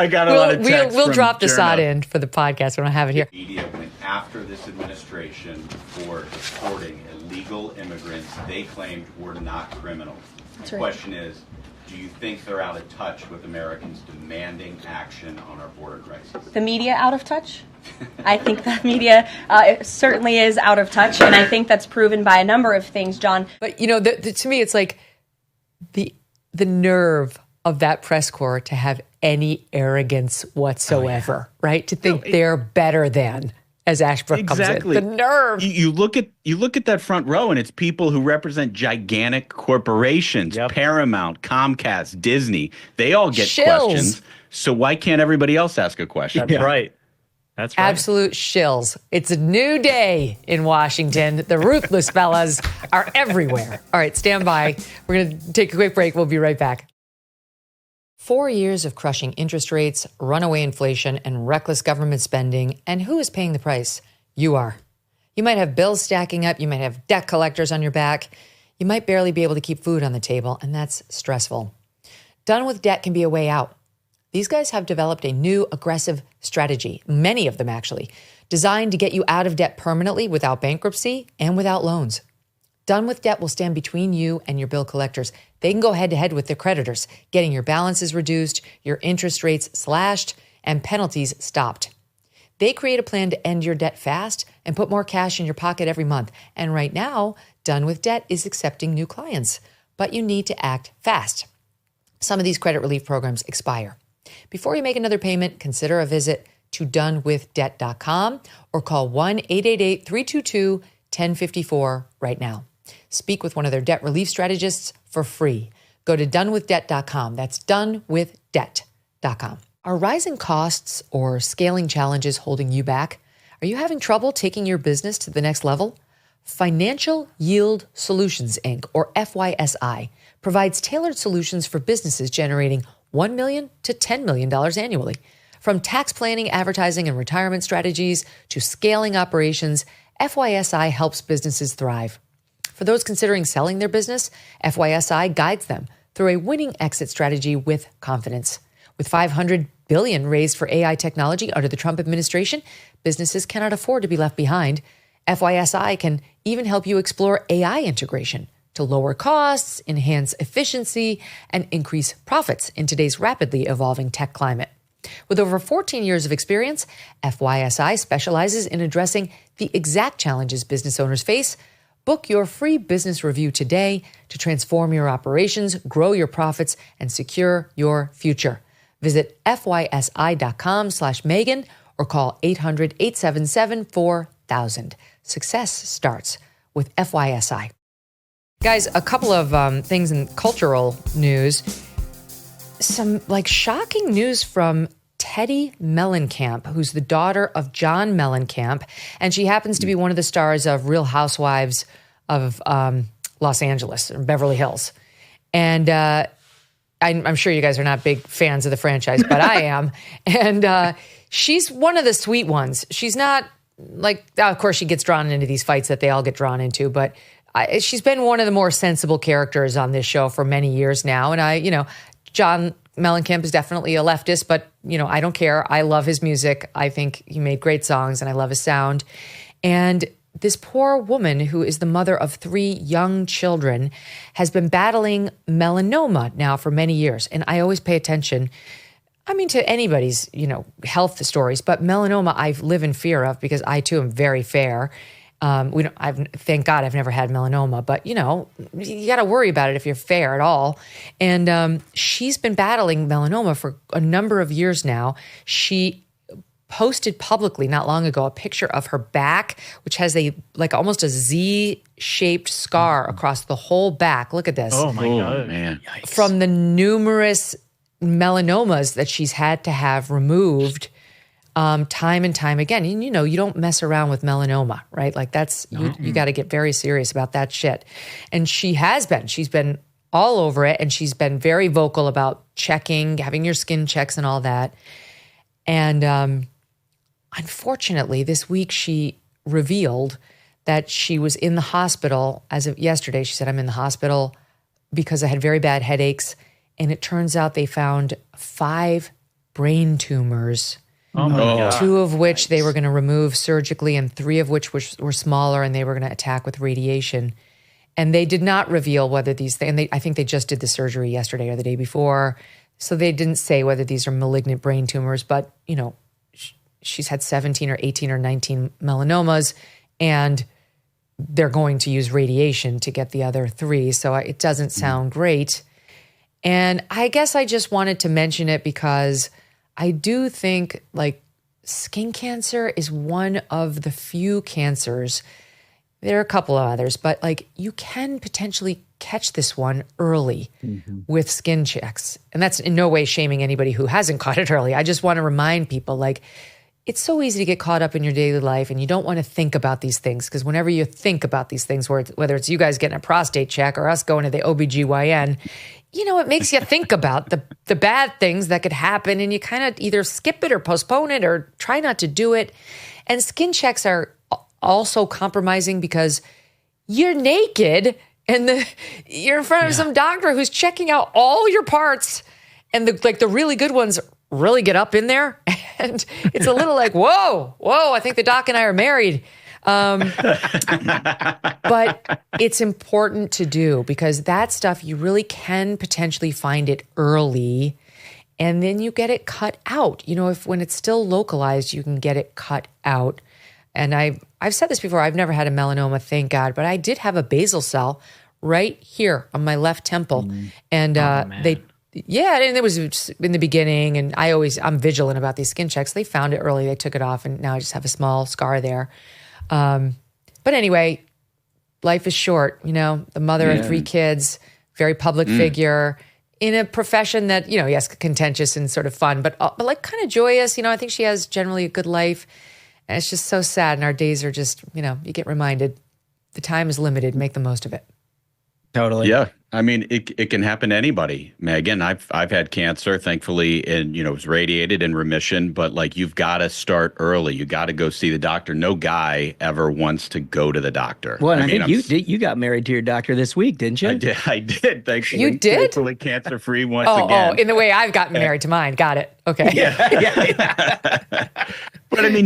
got a lot of texts We'll drop the sod in for the podcast. We don't have it here. Media went after this administration for deporting illegal immigrants they claimed were not criminals. The question is, do you think they're out of touch with Americans demanding action on our border crisis? The media out of touch? I think the media certainly is out of touch, and I think that's proven by a number of things, John. But, to me, it's like the nerve of that press corps to have any arrogance whatsoever, right? To think they're better than, as Ashbrook comes in. The nerve. You look at that front row, and it's people who represent gigantic corporations, Paramount, Comcast, Disney. They all get questions. So why can't everybody else ask a question? That's right. That's right. Absolute shills. It's a new day in Washington. The Ruthless fellas are everywhere. All right, stand by. We're going to take a quick break. We'll be right back. 4 years of crushing interest rates, runaway inflation, and reckless government spending. And who is paying the price? You are. You might have bills stacking up. You might have debt collectors on your back. You might barely be able to keep food on the table, and that's stressful. Done with debt can be a way out. These guys have developed a new aggressive strategy, many of them actually, designed to get you out of debt permanently without bankruptcy and without loans. Done with Debt will stand between you and your bill collectors. They can go head-to-head with their creditors, getting your balances reduced, your interest rates slashed, and penalties stopped. They create a plan to end your debt fast and put more cash in your pocket every month. And right now, Done with Debt is accepting new clients. But you need to act fast. Some of these credit relief programs expire. Before you make another payment, consider a visit to donewithdebt.com or call 1-888-322-1054 right now. Speak with one of their debt relief strategists for free. Go to donewithdebt.com. That's donewithdebt.com. Are rising costs or scaling challenges holding you back? Are you having trouble taking your business to the next level? Financial Yield Solutions, Inc., or FYSI, provides tailored solutions for businesses generating $1 million to $10 million annually. From tax planning, advertising, and retirement strategies to scaling operations, FYSI helps businesses thrive. For those considering selling their business, FYSI guides them through a winning exit strategy with confidence. With $500 billion raised for AI technology under the Trump administration, businesses cannot afford to be left behind. FYSI can even help you explore AI integration to lower costs, enhance efficiency, and increase profits in today's rapidly evolving tech climate. With over 14 years of experience, FYSI specializes in addressing the exact challenges business owners face. Book your free business review today to transform your operations, grow your profits, and secure your future. Visit fysi.com/Megyn or call 800-877-4000. Success starts with FYSI. Guys, a couple of things in cultural news. Some shocking news from Teddi Mellencamp, who's the daughter of John Mellencamp, and she happens to be one of the stars of Real Housewives of Los Angeles, or Beverly Hills. And I'm sure you guys are not big fans of the franchise, but I am. And she's one of the sweet ones. She's not of course, she gets drawn into these fights that they all get drawn into, but she's been one of the more sensible characters on this show for many years now. And John Mellencamp is definitely a leftist, but, I don't care. I love his music. I think he made great songs and I love his sound. And this poor woman, who is the mother of 3 young children, has been battling melanoma now for many years. And I always pay attention, to anybody's, health stories, but melanoma I live in fear of because I too am very fair. Thank God I've never had melanoma, but you got to worry about it if you're fair at all. And she's been battling melanoma for a number of years now. She posted publicly not long ago a picture of her back, which has almost a Z-shaped scar across the whole back. Look at this. Oh my God, man! Yikes. From the numerous melanomas that she's had to have removed time and time again. And you don't mess around with melanoma, right? That's, you got to get very serious about that shit. And she's been all over it, and she's been very vocal about checking, having your skin checks and all that. And unfortunately, this week she revealed that she was in the hospital as of yesterday. She said, I'm in the hospital because I had very bad headaches. And it turns out they found 5 brain tumors. Oh my God. 2 of which they were going to remove surgically, and 3 of which were smaller, and they were going to attack with radiation. And they did not reveal whether these things, I think they just did the surgery yesterday or the day before. So they didn't say whether these are malignant brain tumors, but, she's had 17 or 18 or 19 melanomas, and they're going to use radiation to get the other 3. So it doesn't sound great. And I guess I just wanted to mention it because I do think skin cancer is one of the few cancers. There are a couple of others, but you can potentially catch this one early with skin checks. And that's in no way shaming anybody who hasn't caught it early. I just want to remind people it's so easy to get caught up in your daily life, and you don't want to think about these things, because whenever you think about these things, whether it's you guys getting a prostate check or us going to the OBGYN, it makes you think about the bad things that could happen, and you kind of either skip it or postpone it or try not to do it. And skin checks are also compromising because you're naked and you're in front of some doctor who's checking out all your parts, and the really good ones really get up in there. And it's a little whoa, I think the doc and I are married. But it's important to do because that stuff, you really can potentially find it early and then you get it cut out. You know, when it's still localized, you can get it cut out. And I've said this before, I've never had a melanoma, thank God, but I did have a basal cell right here on my left temple. And and it was in the beginning, and I'm vigilant about these skin checks. They found it early, they took it off, and now I just have a small scar there. But anyway, life is short, you know, the mother of 3 kids, very public figure, in a profession that, you know, yes, contentious and sort of fun, but like kind of joyous. You know, I think she has generally a good life. And it's just so sad. And our days are just, you know, you get reminded the time is limited, make the most of it. Totally. Yeah. I mean, it can happen to anybody, Megan. I've had cancer, thankfully, and, you know, it was radiated in remission, but like, you've got to start early. You got to go see the doctor. No guy ever wants to go to the doctor. Well, I think you got married to your doctor this week, didn't you? I did. Thankfully. You did? Thankfully cancer-free once again. Oh, in the way I've gotten married to mine. Got it. Okay. Yeah. But I mean,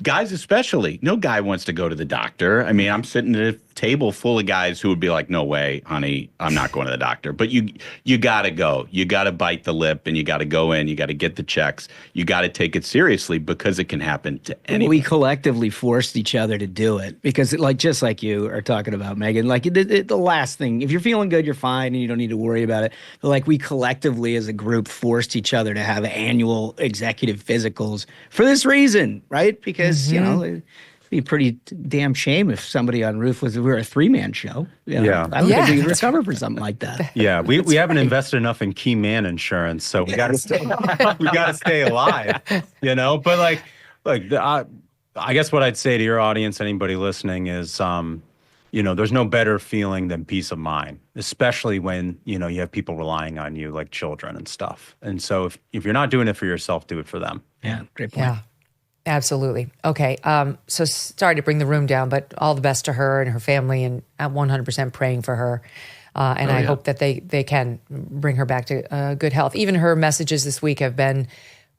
guys especially, no guy wants to go to the doctor. I mean, I'm sitting at a table full of guys who would be like, no way, honey, I'm not going to the doctor. But you got to go. You got to bite the lip and you got to go in. You got to get the checks. You got to take it seriously because it can happen to anyone. We collectively forced each other to do it because, just like you are talking about, Megan, like the last thing, if you're feeling good, you're fine and you don't need to worry about it. But like we collectively as a group forced each other to have annual executive physicals for this reason. Right? Because, you know, it'd be a pretty damn shame if somebody on Ruthless, we were a 3-man show. You know? Yeah. I don't think we could recover for something like that. Yeah. We haven't invested enough in key man insurance, so we got to stay alive, you know? But I guess what I'd say to your audience, anybody listening is, you know, there's no better feeling than peace of mind, especially when, you know, you have people relying on you like children and stuff. And so if you're not doing it for yourself, do it for them. Yeah. Great point. Yeah. Absolutely. Okay. So sorry to bring the room down, but all the best to her and her family, and I'm 100% praying for her. I hope that they can bring her back to good health. Even her messages this week have been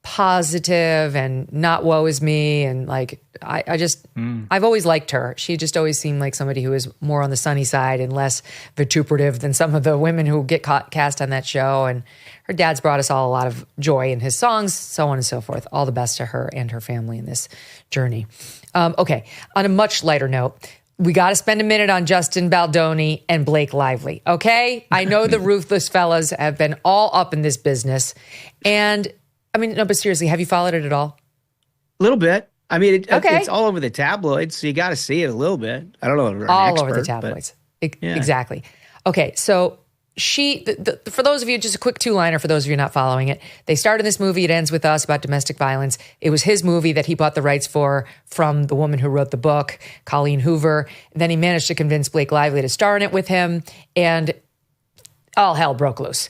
positive and not woe is me. And like, I've always liked her. She just always seemed like somebody who is more on the sunny side and less vituperative than some of the women who get cast on that show. And her dad's brought us all a lot of joy in his songs, so on and so forth. All the best to her and her family in this journey. Okay, on a much lighter note, we got to spend a minute on Justin Baldoni and Blake Lively, okay? I know the Ruthless fellas have been all up in this business. And, I mean, no, but seriously, have you followed it at all? A little bit. I mean, it's all over the tabloids, so you got to see it a little bit. I don't know if you're an all expert, over the tabloids. Exactly. Okay, so for those of you, just a quick 2-liner for those of you not following it. They started this movie, It Ends With Us, about domestic violence. It was his movie that he bought the rights for from the woman who wrote the book, Colleen Hoover. And then he managed to convince Blake Lively to star in it with him, and all hell broke loose.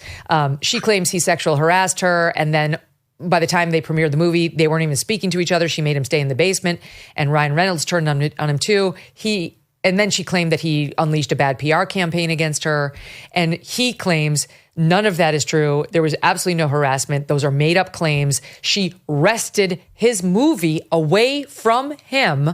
She claims he sexual harassed her, and then by the time they premiered the movie, they weren't even speaking to each other. She made him stay in the basement, and Ryan Reynolds turned on him too. And then she claimed that he unleashed a bad PR campaign against her. And he claims none of that is true. There was absolutely no harassment. Those are made up claims. She wrested his movie away from him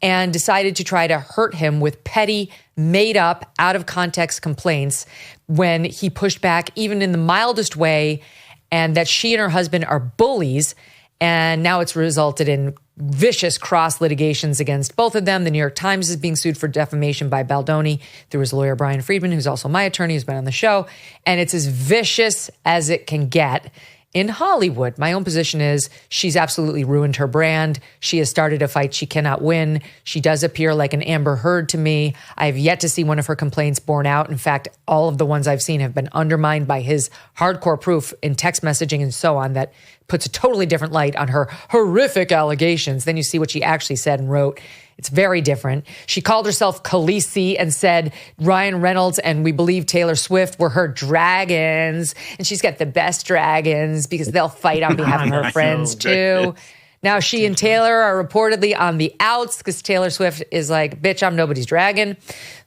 and decided to try to hurt him with petty, made up, out of context complaints when he pushed back even in the mildest way, and that she and her husband are bullies. And now it's resulted in vicious cross litigations against both of them. The New York Times is being sued for defamation by Baldoni through his lawyer, Brian Friedman, who's also my attorney, who's been on the show. And it's as vicious as it can get in Hollywood. My own position is she's absolutely ruined her brand. She has started a fight she cannot win. She does appear like an Amber Heard to me. I have yet to see one of her complaints borne out. In fact, all of the ones I've seen have been undermined by his hardcore proof in text messaging and so on that puts a totally different light on her horrific allegations. Then you see what she actually said and wrote. It's very different. She called herself Khaleesi and said Ryan Reynolds and we believe Taylor Swift were her dragons. And she's got the best dragons because they'll fight on behalf of her friends too. Now she and Taylor are reportedly on the outs because Taylor Swift is like, bitch, I'm nobody's dragon.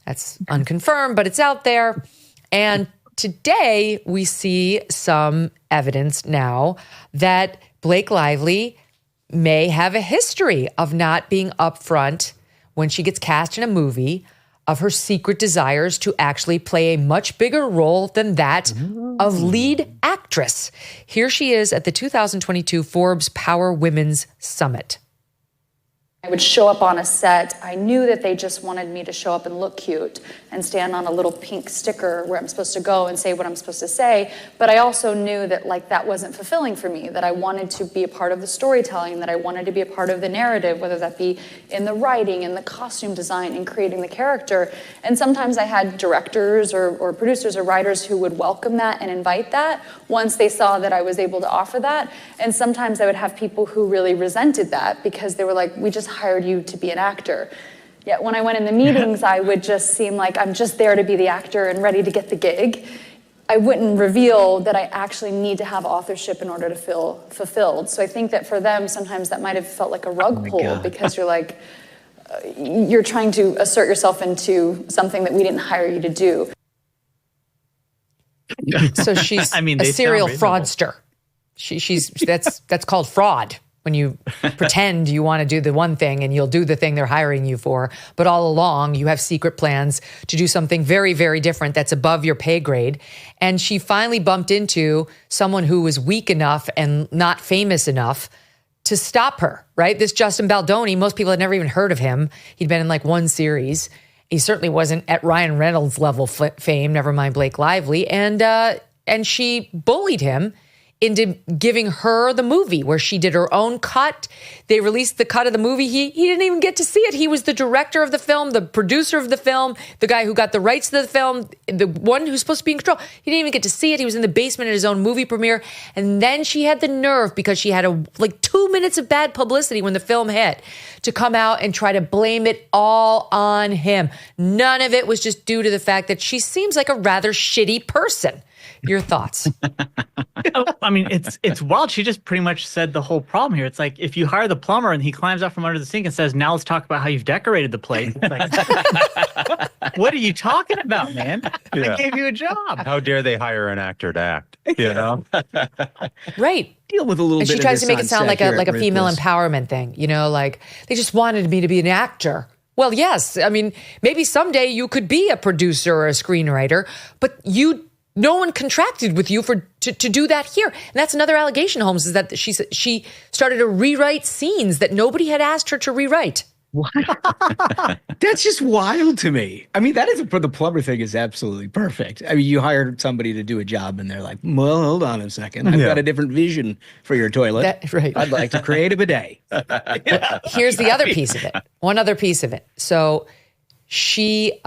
That's unconfirmed, but it's out there. And today we see some evidence now that Blake Lively may have a history of not being upfront when she gets cast in a movie of her secret desires to actually play a much bigger role than that of lead actress. Here she is at the 2022 Forbes Power Women's Summit. I would show up on a set. I knew that they just wanted me to show up and look cute and stand on a little pink sticker where I'm supposed to go and say what I'm supposed to say. But I also knew that that wasn't fulfilling for me, that I wanted to be a part of the storytelling, that I wanted to be a part of the narrative, whether that be in the writing, in the costume design, in creating the character. And sometimes I had directors or producers or writers who would welcome that and invite that once they saw that I was able to offer that. And sometimes I would have people who really resented that because they were like, we just hired you to be an actor. Yet when I went in the meetings, I would just seem like I'm just there to be the actor and ready to get the gig. I wouldn't reveal that I actually need to have authorship in order to feel fulfilled. So I think that for them, sometimes that might have felt like a rug pull because you're like, you're trying to assert yourself into something that we didn't hire you to do. So she's a serial fraudster. That's called fraud. When you pretend you want to do the one thing and you'll do the thing they're hiring you for, but all along you have secret plans to do something very, very different that's above your pay grade. And she finally bumped into someone who was weak enough and not famous enough to stop her, right? This Justin Baldoni, most people had never even heard of him. He'd been in like one series. He certainly wasn't at Ryan Reynolds level fame, never mind Blake Lively. And she bullied him into giving her the movie where she did her own cut. They released the cut of the movie. He didn't even get to see it. He was the director of the film, the producer of the film, the guy who got the rights to the film, the one who's supposed to be in control. He didn't even get to see it. He was in the basement at his own movie premiere. And then she had the nerve, because she had 2 minutes of bad publicity when the film hit, to come out and try to blame it all on him. None of it was just due to the fact that she seems like a rather shitty person. Your thoughts? I mean, it's wild. She just pretty much said the whole problem here. It's like if you hire the plumber and he climbs out from under the sink and says, "Now let's talk about how you've decorated the place." It's like, what are you talking about, man? I gave you a job. How dare they hire an actor to act? You know, right? Deal with a little bit. And she tries to make it sound like a female Ruthless. empowerment thing. You know, like they just wanted me to be an actor. Well, yes. I mean, maybe someday you could be a producer or a screenwriter, but no one contracted with you to do that here. And that's another allegation, Holmes, is that she started to rewrite scenes that nobody had asked her to rewrite. What? That's just wild to me. I mean, for the plumber thing is absolutely perfect. I mean, you hired somebody to do a job and they're like, well, hold on a second. I've got a different vision for your toilet. Right. I'd like to create a bidet. Here's the other piece of it. One other piece of it. So she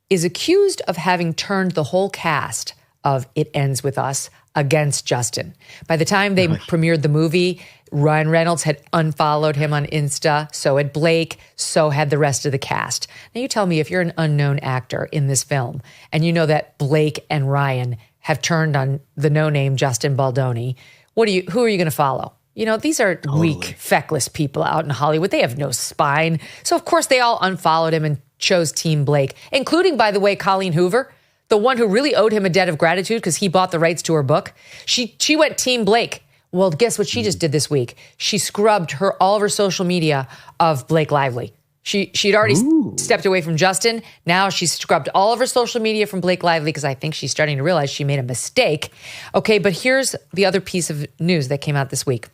is accused of having turned the whole cast of It Ends With Us against Justin. By the time they premiered the movie, Ryan Reynolds had unfollowed him on Insta, so had Blake, so had the rest of the cast. Now you tell me, if you're an unknown actor in this film and you know that Blake and Ryan have turned on the no-name Justin Baldoni, who are you going to follow? You know, these are weak, feckless people out in Hollywood. They have no spine. So, of course, they all unfollowed him and chose Team Blake, including, by the way, Colleen Hoover, the one who really owed him a debt of gratitude because he bought the rights to her book. She went Team Blake. Well, guess what she just did this week? She scrubbed all of her social media of Blake Lively. She'd already stepped away from Justin. Now she's scrubbed all of her social media from Blake Lively because I think she's starting to realize she made a mistake. Okay, but here's the other piece of news that came out this week.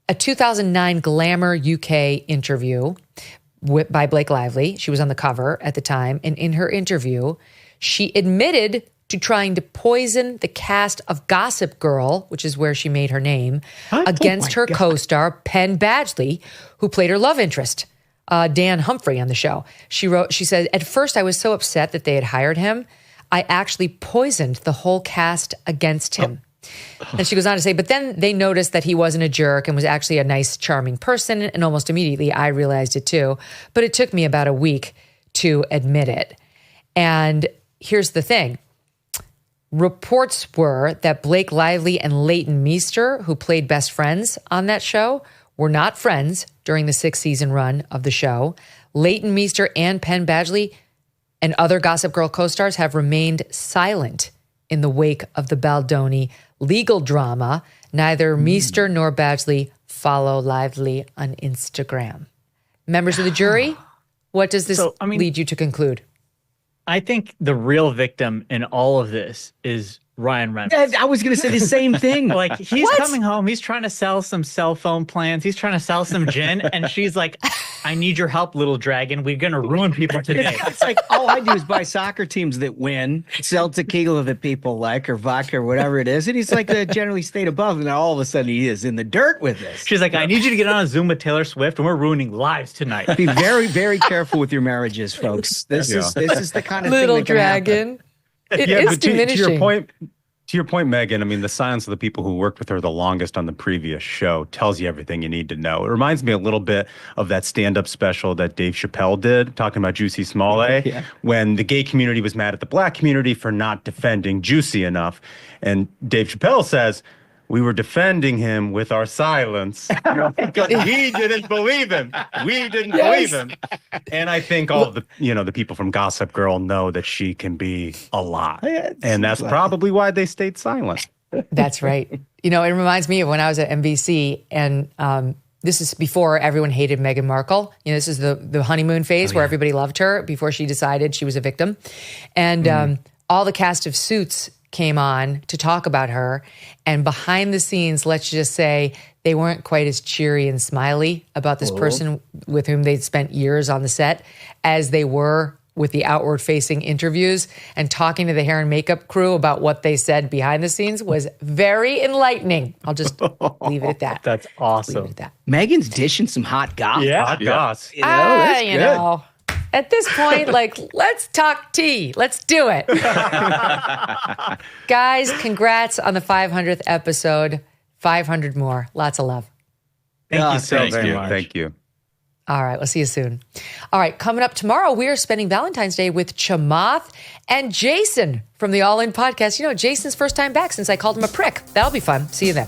A 2009 Glamour UK interview by Blake Lively. She was on the cover at the time. And in her interview, she admitted to trying to poison the cast of Gossip Girl, which is where she made her name, against her co-star, Penn Badgley, who played her love interest, Dan Humphrey, on the show. She said, "At first I was so upset that they had hired him, I actually poisoned the whole cast against him." And she goes on to say, but then they noticed that he wasn't a jerk and was actually a nice, charming person. And almost immediately I realized it too. But it took me about a week to admit it. And here's the thing. Reports were that Blake Lively and Leighton Meester, who played best friends on that show, were not friends during the 6-season run of the show. Leighton Meester and Penn Badgley and other Gossip Girl co-stars have remained silent in the wake of the Baldoni legal drama. Neither Meester nor Badgley follow Lively on Instagram. Members of the jury, what does this lead you to conclude? I think the real victim in all of this is Ryan Reynolds. I was going to say the same thing. Like, he's coming home. He's trying to sell some cell phone plans. He's trying to sell some gin. And she's like, I need your help, little dragon. We're going to ruin people today. It's like, all I do is buy soccer teams that win, sell tequila that people like, or vodka, or whatever it is. And he's like, generally stayed above. And now all of a sudden he is in the dirt with this. She's like, I need you to get on a Zoom with Taylor Swift, and we're ruining lives tonight. Be very, very careful with your marriages, folks. This is the kind of little thing that can dragon. happen. It is diminishing. To your point, Megyn, I mean, the silence of the people who worked with her the longest on the previous show tells you everything you need to know. It reminds me a little bit of that stand-up special that Dave Chappelle did, talking about Juicy Smollett, when the gay community was mad at the black community for not defending Juicy enough. And Dave Chappelle says, we were defending him with our silence because we didn't believe him. We didn't believe him. And I think all the people from Gossip Girl know that she can be a lot. And that's probably why they stayed silent. That's right. It reminds me of when I was at NBC, and this is before everyone hated Meghan Markle. This is the honeymoon phase where everybody loved her before she decided she was a victim. And all the cast of Suits came on to talk about her, and behind the scenes, let's just say they weren't quite as cheery and smiley about this person with whom they'd spent years on the set as they were with the outward-facing interviews. And talking to the hair and makeup crew about what they said behind the scenes was very enlightening. I'll just leave it at that. That's awesome. Leave it at that. Megan's dishing some hot goss. Yeah. Hot goss. That's good. At this point, let's talk tea. Let's do it. Guys, congrats on the 500th episode. 500 more. Lots of love. Thank you so very much. Thank you. All right, we'll see you soon. All right, coming up tomorrow, we are spending Valentine's Day with Chamath and Jason from the All In podcast. Jason's first time back since I called him a prick. That'll be fun. See you then.